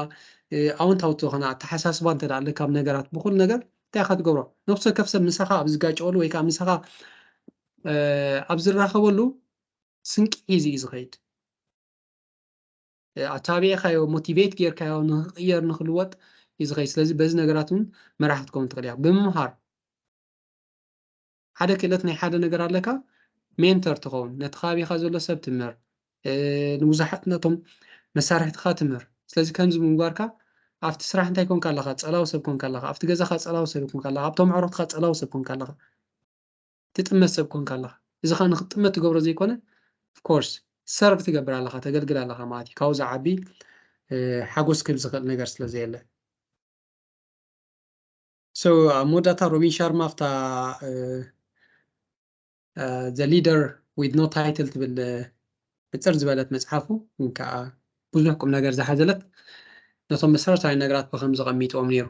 ኣወንታዊት ዝኾነ ኣተሓሳስባ እንተ ደኣ ኣለካ ኣብ ነገራት ብኩሉ ነገር እንታይ ኢኻ ትገብሮ ነፍሲ ወከፍ ሰብ ምሳኻ ኣብ ዝጋጨወሉ ወይ ከዓ ምሳኻ ኣብ ዝራኸበሉ ስንቂ ሒዙ እዩ ዝኸይድ ኣታቢዕካዮ ሞቲቬት ጌርካዮ ንክቕየር ንክልወጥ እዩ ዝኸይድ ስለዚ በዚ ነገራት እውን መራሒ ክትከውን ትኽእል ኢኻ ብምምሃር ሓደ ክእለት ናይ ሓደ ነገር ኣለካ ሜንተር ትኸውን ነቲ ከባቢኻ ዘሎ ሰብ ትምህር ንብዙሓት ነቶም መሳርሕትካ ትምህር ስለዚ ከምዚ ምግባርካ ኣብቲ ስራሕ እንታይ ኮንካ ኣለኻ ፀላዊ ሰብ ኮንካ ኣለኻ ኣብቲ ገዛኻ ፀላዊ ሰብ ኮንካ ኣለኻ ኣብቶም ኣዕሩኽትካ ፀላዊ ሰብ ኮንካ ኣለኻ ትጥመት ሰብ ኮንካ ኣለኻ እዚ ኸ ንክትጥመት ትገብሮ ዘይኮነ ኦፍኮርስ ሰርቭ ትገብር ኣለኻ ተገልግል ኣለኻ ማለት እዩ ካብኡ ዝዓቢ ሓጎስ ክህብ ዝኽእል ነገር ስለዘየለ ኣብ መወዳእታ ሮቢን ሻርማ ኣፍታ ዘ ሊደር ዊዝ ኖ ታይትል ትብል ብፅር ዝበለት መፅሓፉ ከዓ ብዙሕ ቁም ነገር ዝሓዘለት ነቶም መሰረታዊ ነገራት ብከምዚ ቀሚጥዎም ነይሩ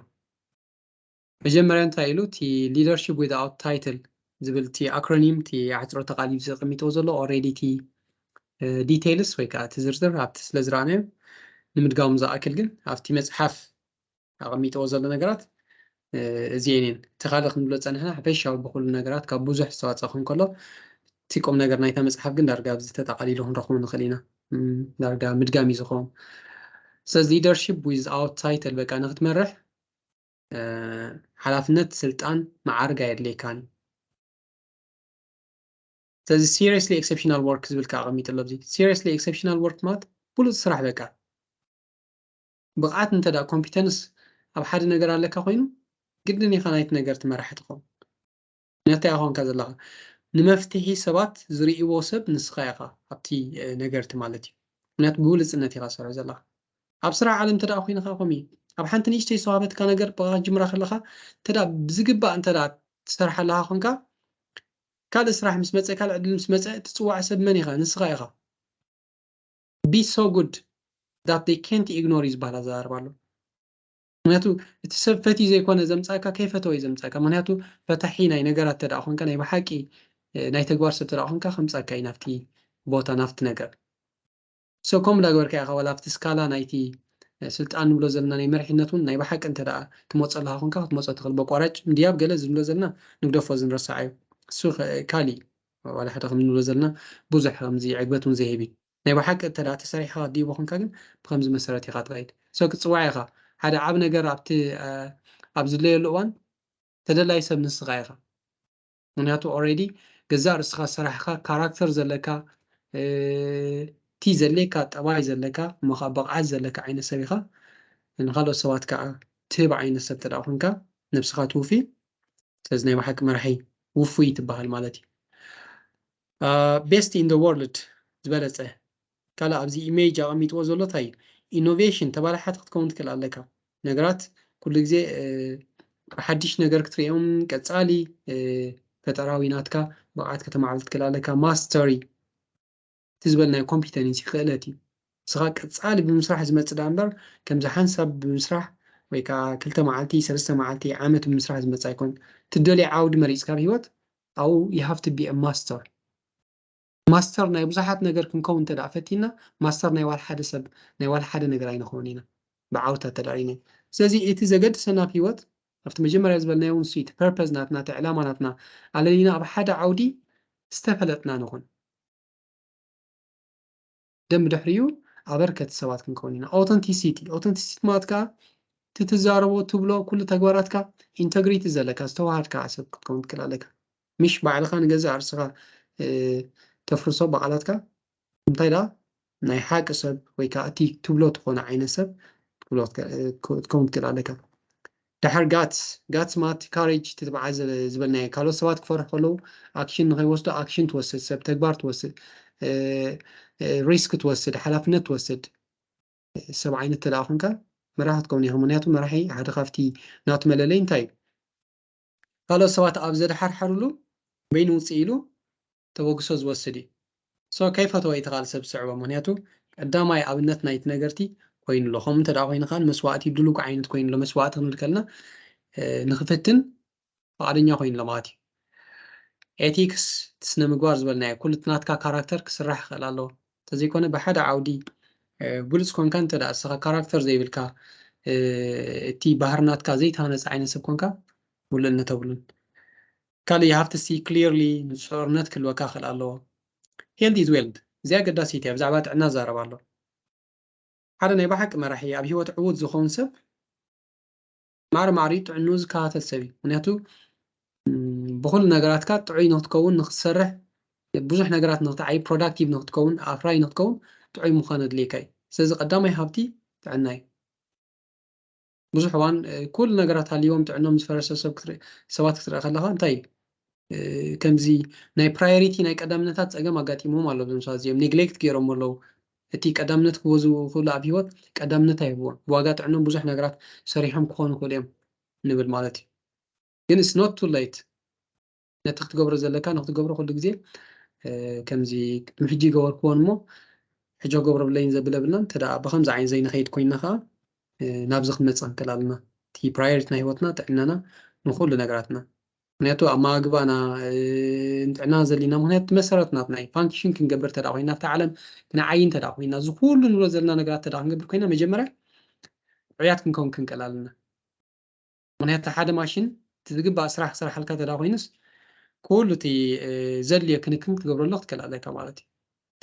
መጀመርያ እንታይ ኢሉ እቲ ሊደርሺፕ ዊዝኣውት ታይትል ዝብል እቲ ኣክሮኒም እቲ ኣሕፅሮተ ቃሊል ዘቐሚጥዎ ዘሎ ኦልሬዲ እቲ ዲቴይልስ ወይ ከዓ እቲ ዝርዝር ኣብቲ ስለ ዝረኣናዮ ንምድጋሙ ዝኣክል ግን ኣብቲ መፅሓፍ ኣቐሚጥዎ ዘሎ ነገራት እዚአን እየን እቲ ካልእ ክንብሎ ፀኒሕና ሓፈሻዊ ብኩሉ ነገራት ካብ ብዙሕ ዝተዋፀእ ክኸውን ከሎ እቲ ቁም ነገር ናይታ መፅሓፍ ግን ዳርጋ ኣብዚ ተጠቃሊሉ ክንረኽቦ ንኽእል ኢና ዳርጋ ምድጋሚ እዩ ዝኸውን ስለዚ ሊደርሺፕ ዊዝኣውት ታይትል በቃ ንክትመርሕ ሓላፍነት ስልጣን ማዓርግ ኣየድልየካን ስለዚ ሲሪየስሊ ኤክሰፕሽናል ወርክ ዝብል ከዓ ኣቐሚጡ ኣሎ ኣብዚ ሲሪየስሊ ኤክሰፕሽናል ወርክ ማለት ብሉፅ ስራሕ በቃ ብቕዓት እንተዳ ኮምፒተንስ ኣብ ሓደ ነገር ኣለካ ኮይኑ ግድን ኢኻ ናይቲ ነገር ትመራሒ ትኸውን ምክንያቱ ኢኻ ኮንካ ዘለኻ ንመፍትሒ ሰባት ዝርእይዎ ሰብ ንስኻ ኢኻ ኣብቲ ነገርቲ ማለት እዩ ምክንያቱ ብብሉፅነት ኢኻ ዝሰርሕ ዘለኻ ኣብ ስራሕ ዓለም እንተዳ ኮይንካ ከምኡ እዩ ኣብ ሓንቲ ንእሽተይ ዝተዋሃበትካ ነገር ብጅምራ ከለካ እንተዳ ብዝግባእ እንተዳ ትሰርሕ ኣለካ ኮንካ ካልእ ስራሕ ምስ መፀ ካልእ ዕድል ምስ መፀ ትፅዋዕ ሰብ መን ኢኻ ንስኻ ኢኻ be so good that they can't ignore እዩ ዝበሃል ኣዘራርባ ኣሎ ምክንያቱ እቲ ሰብ ፈቲ ዘይኮነ ዘምፃእካ ከይፈተወ እዩ ዘምፃእካ ምክንያቱ ፈታሒ ናይ ነገራት ተደኣ ኮንካ ናይ ብሓቂ ናይ ተግባር ሰብ ተደኣ ኮንካ ከምፃእካ እዩ ናብቲ ቦታ ናብቲ ነገር سو كم لا غير كأخا ولا في سكالا نايتي سلطان نبلو زلنا ناي مرحنتون ناي بحق انت دا تموصل لها خونكا تموصل تخل بقوارج مدياب جلز نبلو زلنا نقدفو زنرسعيو سو كالي ولا حتى خم نبلو زلنا بوزح رمزي عقبتون زيهبي ناي بحق انت دا تسريحا دي بخونكا جن بخمز مساراتي خاط غايد سو كتصواعيخا هذا عاب نجر عبتي عبزلي الأوان تدلع يسب نص غايخا منياتو already جزار سخا صراحة كاركتر زلكا تي زلكا تباي زلكا مخابق عز زلكا عين سبيخا نخلو سوات كا تبع عين السبت تداخنكا نفسخا توفي تزني وحك مرحي وفوي تبهال مالتي best in the world زبلته كلا أبزي إيميج أو أميت وزولة هاي innovation تبالا حتى تكون تكل عليك نجارات كل جزء حدش نجار كتريهم كتالي فتراوي ناتكا بقعد كتمعلت كل عليك mastery تزبلنا competency خالتي صغا كتالي بمسرح زمت دامبر كم زحان سب بمسرح ويكا كلتا معلتي سلسة معلتي عامة بمسرح زمت سايكون تدولي عاود مريض كابيوت أو you have to be a master ماستر ناي بزحات نجار كنكون تدعفتينا ماستر ناي والحد سب ناي والحد نجرين خونينا بعوتة تدعينا سازي إتي زجد سنة في وقت أفت مجمع يزبل نايون سويت purpose ناتنا تعلام ناتنا علينا بحد عودي استفلتنا نخون دم دحريو عبركة سوات كنكونينا authenticity ماتكا تتزاربو تبلو كل تجواراتك integrity زلك استوعبك عسب كتكون كلالك مش بعلقان جزء عرسها تفرصو بعلاتك انتايدا ناي حاجة سب ويكا أتي تبلو تكون عين سب تبلو تكون كلالك دحر جاتس مات كاريج تتبع زبلنا كالو سوات كفر حلو أكشن غي وسط أكشن توسد سب تكبار توسد ريسك توسد حلفنا توسد سبعين التلاخنك مراح تكوني هرمونياتو مراحي هذا خافتي نات ملالين تايب كالو سوات أبزد حرحرلو بين وصيلو توقسوز وسدي سو كيف توي تغال سب صعوبة مهنياتو قداماي أبنت نايت نجرتي كوين لهم تدعوين خان مسواتي بدلوك عينت كوين لو مسوات نلكلنا نخفتن بعدين كوين لماتي ethics تسنى مقوار زبلنا كل تناتكا كاركتر كسرح خلالو تزي كونه بحدا عودي بولس كون كان تدع سخا كاركتر زي بالكا تي بحرناتكا زي تانس عين سب كونكا ولن نتولن كالي you have to see clearly نشورنات كل وكا خلالو health is wealth زي قداسي تياب زعبات عنا زارب الله حدا نيبا حق مرحي أبي هو تعود زخون سب معريت عنوز كهات السبي منياتو بخل نجارات كات تعي نتكون نخسره بزح نجارات نتعي productive نتكون أفراي نتكون تعي مخاند ليكاي سيز قدامي هابتي تعناي بزح وان كل نجارات هاليوم تعنهم متفرس سوات كتر خلها انتاي كمزي ناي priority ناي قدامنتات أجمع قاتي مو مالو بمساز يوم neglect كيرو مالو أتي قدامنت كوزو خلا أبيوت قدامنت هيبون بواقات عنهم بزح نجارات صريحهم كون كلهم نبل مالتي ين it's not too late نتخت قبر زلكا نخت قبر كل جزء كمزي محجي قبر كون مو حجو قبر بلين زبلا بلنا تدا بخمس عين زي نخيد كوين نخا نابزخ متصن كلامنا تي priority نهيوتنا تعننا نخول نجاراتنا منياتو أما قبانا نتعنا زلينا منيات مسارتنا تناي فانكشن كنقبر تداوينا في عالم كنا عين تداوينا زكول نوزلنا نجارات تداوين قبل كوينا مجمرة عيات كنكون كنكلالنا منيات حدا ماشين تتقبع سراح حلقة تداوينس كل تي زلية كنكن تقبر الله تكلالك كمالتي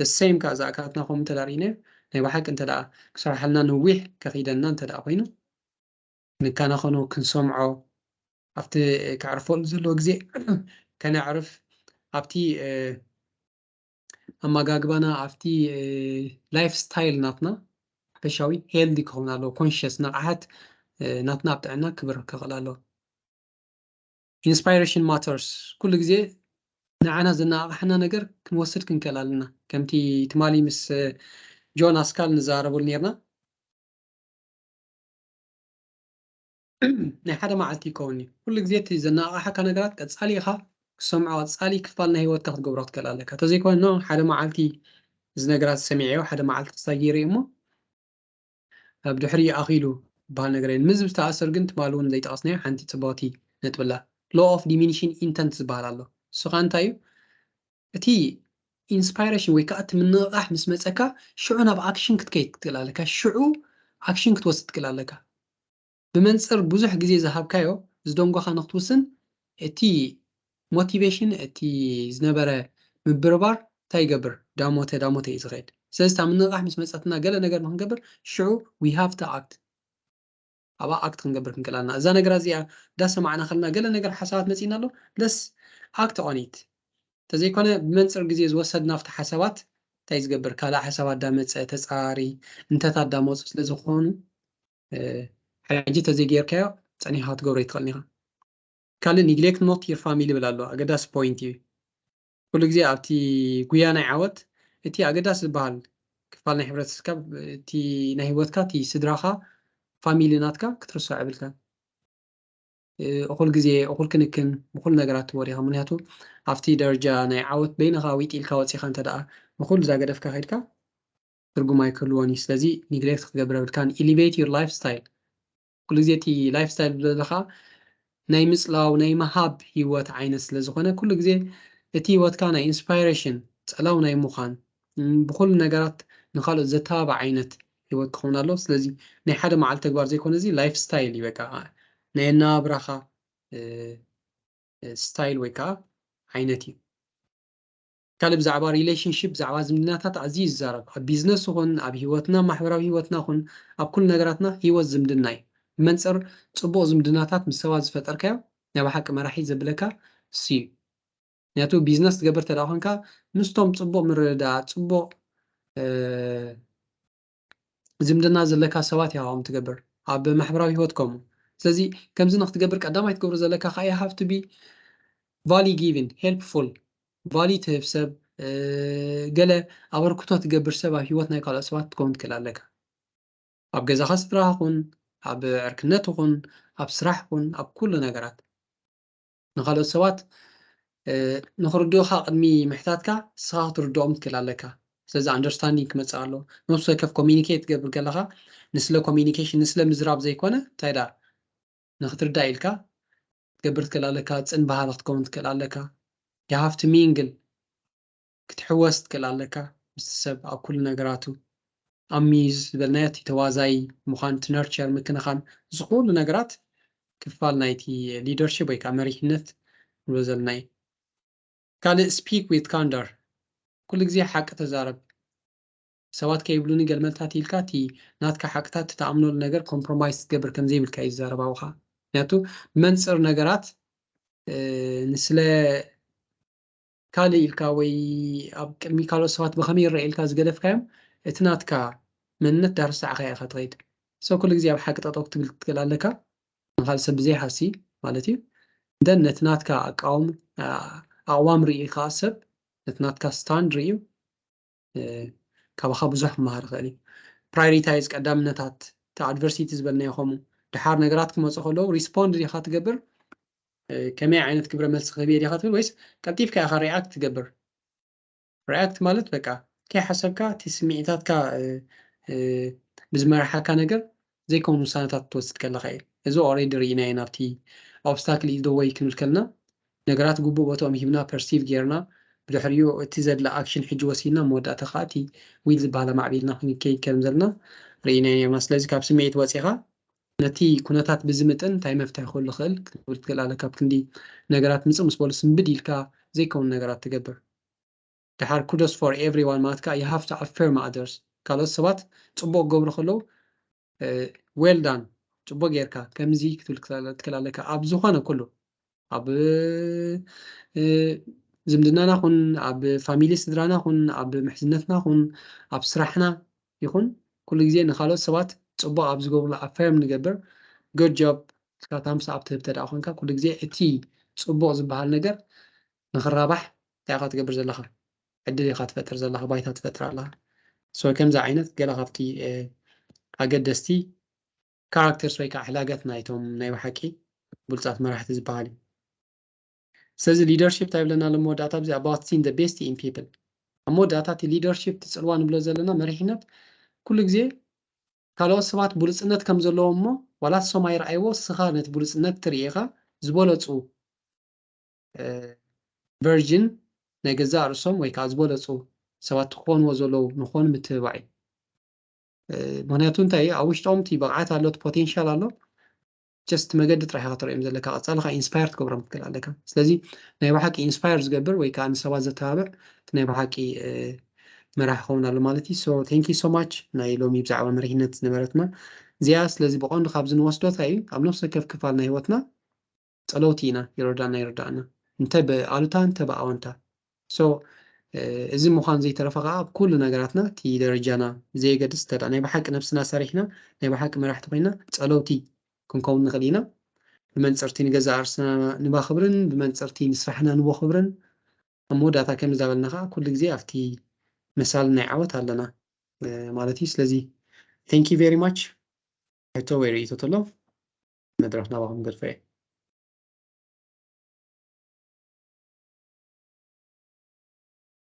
the same كذا كاتنا هم تدارينه نبى حق أنت دا سراح لنا نويح كخيدنا أنت داوينه نكنا خنو كنسمعه أفتي كعرفون زلوا جزء كان أعرف أفتي أما جاكبانا أفتي لايف ستايل ناتنا بشوي هيلدي كونا لو كونشس نقعد ناتنا بتاعنا كبر كغلالو inspiration matters كل جزء نعنا زنا إحنا نجر كنوصل كنكلالنا كمتي تمالي مس جون أسكال نزاربو نيرنا نحدا ما عالتي كوني كل جزء تزنا أحد كنجرات كتصالي خا سمعوا تصالي كفالنا هي وقت قبرات كلالك تزي كون نو حدا ما عالتي زنجرات سمعي وحدا ما عالتي صغيري إمه بدحري أخيلو بهالنجرين مزب تأثر جنت مالون زي تأصنع حنتي تباتي نتبلا law of diminishing intents بهالله سخان تايو تي ኢንስፓይሬሽን ወይ ከዓ እቲ ምንቕቓሕ ምስ መፀካ ሽዑ ናብ ኣክሽን ክትከይድ ትክእል ኣለካ ሽዑ ኣክሽን ክትወስድ ትክእል ኣለካ ብመንፅር ብዙሕ ግዜ ዝሃብካዮ ዝደንጎኻ ንክትውስን እቲ ሞቲቬሽን እቲ ዝነበረ ምብርባር እንታይ ይገብር ዳሞተ እዩ ዝኸይድ ስለዚ እታ ምንቕቓሕ ምስ መፀትና ገለ ነገር ንክንገብር ሽዑ ዊ ሃቭ ቱ ኣክት ኣብኣ ኣክት ክንገብር ክንክእል ኣለና እዛ ነገር እዚኣ እንዳሰማዕና ከለና ገለ ነገር ሓሳባት መፂና ኣሎ ለስ ኣክት ኦን ኢት ተዘይኮነ ብመንፅር ግዜ ዝወሰድና ኣብቲ ሓሳባት እንታይ ዝገብር ካልእ ሓሳባት ዳመፀ ተፃሪ እንተታት ዳመፁ ስለ ዝኾኑ ሕጂ ተዘይጌርካዮ ፀኒሕካ ክትገብሮ ይትኽእልኒ ኢኻ ካልእ ኒግሌክት ኖት ዩር ፋሚሊ ይብል ኣሎ ኣገዳሲ ፖይንት እዩ ኩሉ ግዜ ኣብቲ ጉያ ናይ ዓወት እቲ ኣገዳሲ ዝበሃል ክፋል ናይ ሕብረተሰብካ እቲ ናይ ሂወትካ እቲ ስድራኻ ፋሚሊ ናትካ ክትርሳዕ የብልካ እኩል ግዜ እኩል ክንክን ብኩል ነገራት ትወሪኻ ምክንያቱ ኣብቲ ደረጃ ናይ ዓወት በይንኻ ዊጢልካ ወፂኻ እንተደኣ ብኩሉ ዛገደፍካ ከይድካ ትርጉም ኣይክህልዎን እዩ ስለዚ ኒግሌክት ክትገብር የብልካን ኢሊቬት ዩር ላይፍ ስታይል ኩሉ ግዜ እቲ ላይፍ ስታይል ዘለካ ናይ ምፅላው ናይ መሃብ ሂወት ዓይነት ስለ ዝኾነ ኩሉ ግዜ እቲ ሂወትካ ናይ ኢንስፓይሬሽን ፀላው ናይ ምዃን ብኩሉ ነገራት ንካልኦት ዘተባብዕ ዓይነት ሂወት ክኸውን ኣሎ ስለዚ ናይ ሓደ መዓልቲ ተግባር ዘይኮነ እዚ ላይፍ ስታይል እዩ በቃ ናይ ኣነባብራኻ ስታይል ወይ ከዓ ዓይነት እዩ ካልእ ብዛዕባ ሪሌሽንሽፕ ብዛዕባ ዝምድናታት ኣዝዩ ይዛረብ ኣብ ቢዝነስ ይኹን ኣብ ሂወትና ማሕበራዊ ሂወትና ይኹን ኣብ ኩሉ ነገራትና ሂወት ዝምድና እዩ ብመንፅር ፅቡቅ ዝምድናታት ምስ ሰባት ዝፈጠርካዮ ናብ ሓቂ መራሒ ዘብለካ እሱ እዩ ምክንያቱ ቢዝነስ ትገብር ተደኣ ኮንካ ምስቶም ፅቡቅ ምርድዳእ ፅቡቅ ዝምድና ዘለካ ሰባት ኢኻ ከምኡ ትገብር ኣብ ማሕበራዊ ሂወት ከምኡ ስለዚ ከምዚ ንክትገብር ቀዳማይ ትገብሮ ዘለካ ከዓ you have to be value giving helpful value ትህብ ሰብ ገለ ኣበርክቶ ትገብር ሰብ ኣብ ሂወት ናይ ካልኦት ሰባት ክትከውን ትክእል ኣለካ ኣብ ገዛኻ ስድራኻኹን ኣብ ዕርክነት ይኹን ኣብ ስራሕ ይኹን ኣብ ኩሉ ነገራት ንካልኦት ሰባት ንክርድኡካ ቅድሚ ምሕታትካ ንስኻ ክትርድኦም ትክእል ኣለካ ስለዚ ኣንደርስታንዲንግ ክመፅእ ኣሎ ነብሱ ወከፍ ኮሚኒኬት ትገብር ከለካ ንስለ ኮሚኒኬሽን ንስለ ምዝራብ ዘይኮነ እንታይ ዳ ንክትርዳእ ኢልካ ትገብር ትክእል ኣለካ ፅን ባህሊ ክትከውን ትክእል ኣለካ you have to mingle ክትሕወስ ትክእል ኣለካ ምስ ሰብ ኣብ ኩሉ ነገራቱ ኣሚዝ ዝበልናዮ እቲ ተዋዛይ ምዃን ትነርቸር ምክንኻን ዝኩሉ ነገራት ክፋል ናይቲ ሊደርሽፕ ወይ ከዓ መሪሕነት ንብሎ ዘለና እዩ ካልእ ስፒክ ዊት ካንደር ኩሉ ግዜ ሓቂ ተዛረብ ሰባት ከይብሉኒ ገልመልታት ኢልካ እቲ ናትካ ሓቅታት ተኣምነሉ ነገር ኮምፕሮማይዝ ትገብር ከም ዘይብልካ እዩ ዝዛረብ ኣብኻ ምክንያቱ መንፅር ነገራት ንስለ ካልእ ኢልካ ወይ ኣብ ቅድሚ ካልኦት ሰባት ብኸመይ ይረአ ኢልካ ዝገደፍካዮም እቲ ናትካ መንነት ዳርሳዕካ ኢኻ ትኸይድ ሰብ ኩሉ ግዜ ኣብ ሓቂ ጠጠው ክትብል ትክእል ኣለካ ንካልእ ሰብ ብዘይሓሲ ማለት እዩ ደን ነቲ ናትካ ኣቕዋም ርኢ ከዓ ሰብ ነቲ ናትካ ስታንድ ርእዩ ካብኻ ብዙሕ ክመሃር ይኽእል እዩ ፕራዮሪታይዝ ቀዳምነታት እቲ ኣድቨርሲቲ ዝበልናዮ ከምኡ ድሓር ነገራት ክመፁ ከለዉ ሪስፖንድ ዲኻ ትገብር ከመይ ዓይነት ግብረ መልሲ ክህብ እየ ዲኻ ትብል ወይስ ቀልጢፍካ ኢኻ ሪኣክት ትገብር ሪኣክት ማለት በቃ ከይሓሰብካ እቲ ስምዒታትካ ብዝመርሓካ ነገር ዘይከውን ውሳነታት ትወስድ ከለካ እዩ እዚ ኦልሬዲ ርኢናዮ ናብቲ ኦብስታክል ኢዝ ደ ዌይ ክንብል ከለና ነገራት ግቡእ ቦትኦም ሂብና ፐርሲቭ ጌርና ብድሕሪኡ እቲ ዘድላ ኣክሽን ሕጂ ወሲድና መወዳእታ ከዓ እቲ ዊል ዝበሃል ማዕቢልና ክንከይድ ከም ዘለና ርኢናዮ ነርና ስለዚ ካብ ስምዒት ወፂኻ ነቲ ኩነታት ብዝምጥን እንታይ መፍትሒ ክህሉ ይኽእል ክትብል ትክእል ኣለካ ኣብ ክንዲ ነገራት ምፅእ ምስ በሉ ስንብድ ኢልካ ዘይከውን ነገራት ትገብር ድሓር ኩዶስ ፎር ኤቭሪዋን ማለት ከዓ you have to affirm others ካልኦት ሰባት ፅቡቅ ክገብሩ ከለዉ ዌል ዳን ፅቡቅ ጌርካ ከምዚ ክትብል ትክእል ኣለካ ኣብ ዝኾነ ኩሉ ኣብ ዝምድናናኹን ኣብ ፋሚሊ ስድራናኹን ኣብ ምሕዝነትናኹን ኣብ ስራሕና ይኹን ኩሉ ግዜ ንካልኦት ሰባት ፅቡቅ ኣብ ዝገብርሉ ኣፈርም ንገብር ጉድ ጆብ ካታምሳ ኣብ ትህብ ተደኣ ኮንካ ኩሉ ግዜ እቲ ፅቡቅ ዝበሃል ነገር ንክራባሕ እንታይ ኢኻ ትገብር ዘለካ ዕድል ኢኻ ትፈጥር ዘለካ ባይታ ትፈጥር ኣለካ ሶ ከምዚ ዓይነት ገለ ካብቲ ኣገደስቲ ካራክተርስ ወይ ከዓ ኣሕላገት ናይቶም ናይ ባሓቂ ብሉፃት መራሕቲ ዝበሃል እዩ ስለዚ ሊደርሽፕ እንታይ ብለና ኣሎ መወዳእታ ብዚ about seeing the best in people ኣብ መወዳእታ እቲ ሊደርሽፕ ትፅልዋ ንብሎ ዘለና መሪሕነት ኩሉ ግዜ ካልኦት ሰባት ብሉፅነት ከም ዘለዎም እሞ ዋላ ንሶም ኣይረኣይዎ ንስኻ ነቲ ብሉፅነት ትርኢ ኢኻ ዝበለፁ ቨርዥን ናይ ገዛእ ርእሶም ወይ ከዓ ዝበለፁ ሰባት ክኾንዎ ዘለዉ ንኾኑ ምትብባዕ እዩ ምክንያቱ እንታይ ኣብ ውሽጦም እቲ ብቕዓት ኣሎ እቲ ፖቴንሻል ኣሎ ጀስት መገዲ ጥራሕ ኢኻ ትሪኦም ዘለካ ቀፃልካ ኢንስፓየር ክገብሮም ትክእል ኣለካ ስለዚ ናይ ብሓቂ ኢንስፓየር ዝገብር ወይ ከዓ ንሰባት ዘተባብዕ ናይ ብሓቂ መራሒ ክኸውን ኣሎ ማለት እዩ ሶ ቴንክ ዩ ሶ ማች ናይ ሎሚ ብዛዕባ መሪሕነት ዝነበረትና እዚኣ ስለዚ ብቐንዱ ካብዚ ንወስዶ እንታይ እዩ ኣብ ነፍሲ ወከፍ ክፋል ናይ ሂወትና ፀለውቲ ኢና ይረዳእና እንታይ ብኣሉታ እንታይ ብኣወንታ ሶ እዚ ምዃኑ ዘይተረፈ ከዓ ኣብ ኩሉ ነገራትና እቲ ደረጃና ዘየገድስ እንተ ናይ ብሓቂ ነብስና ሰሪሕና ናይ ብሓቂ መራሕቲ ኮይና ፀለውቲ ክንከውን ንኽእል ኢና ብመንፅርቲ ንገዛእ ርእስና ንባኽብርን ብመንፅርቲ ንስራሕና ንቦ ክብርን ኣብ መወዳእታ ከም ዝዛበልና ከዓ ኩሉ ግዜ ኣብቲ መሳሊ ናይ ዓወት ኣለና ማለት እዩ ስለዚ ቴንክ ዩ ቨሪ ማች ሕቶ ወይ ርእይቶ ተሎ መድረኽ ናባኹም ገድፈ እየ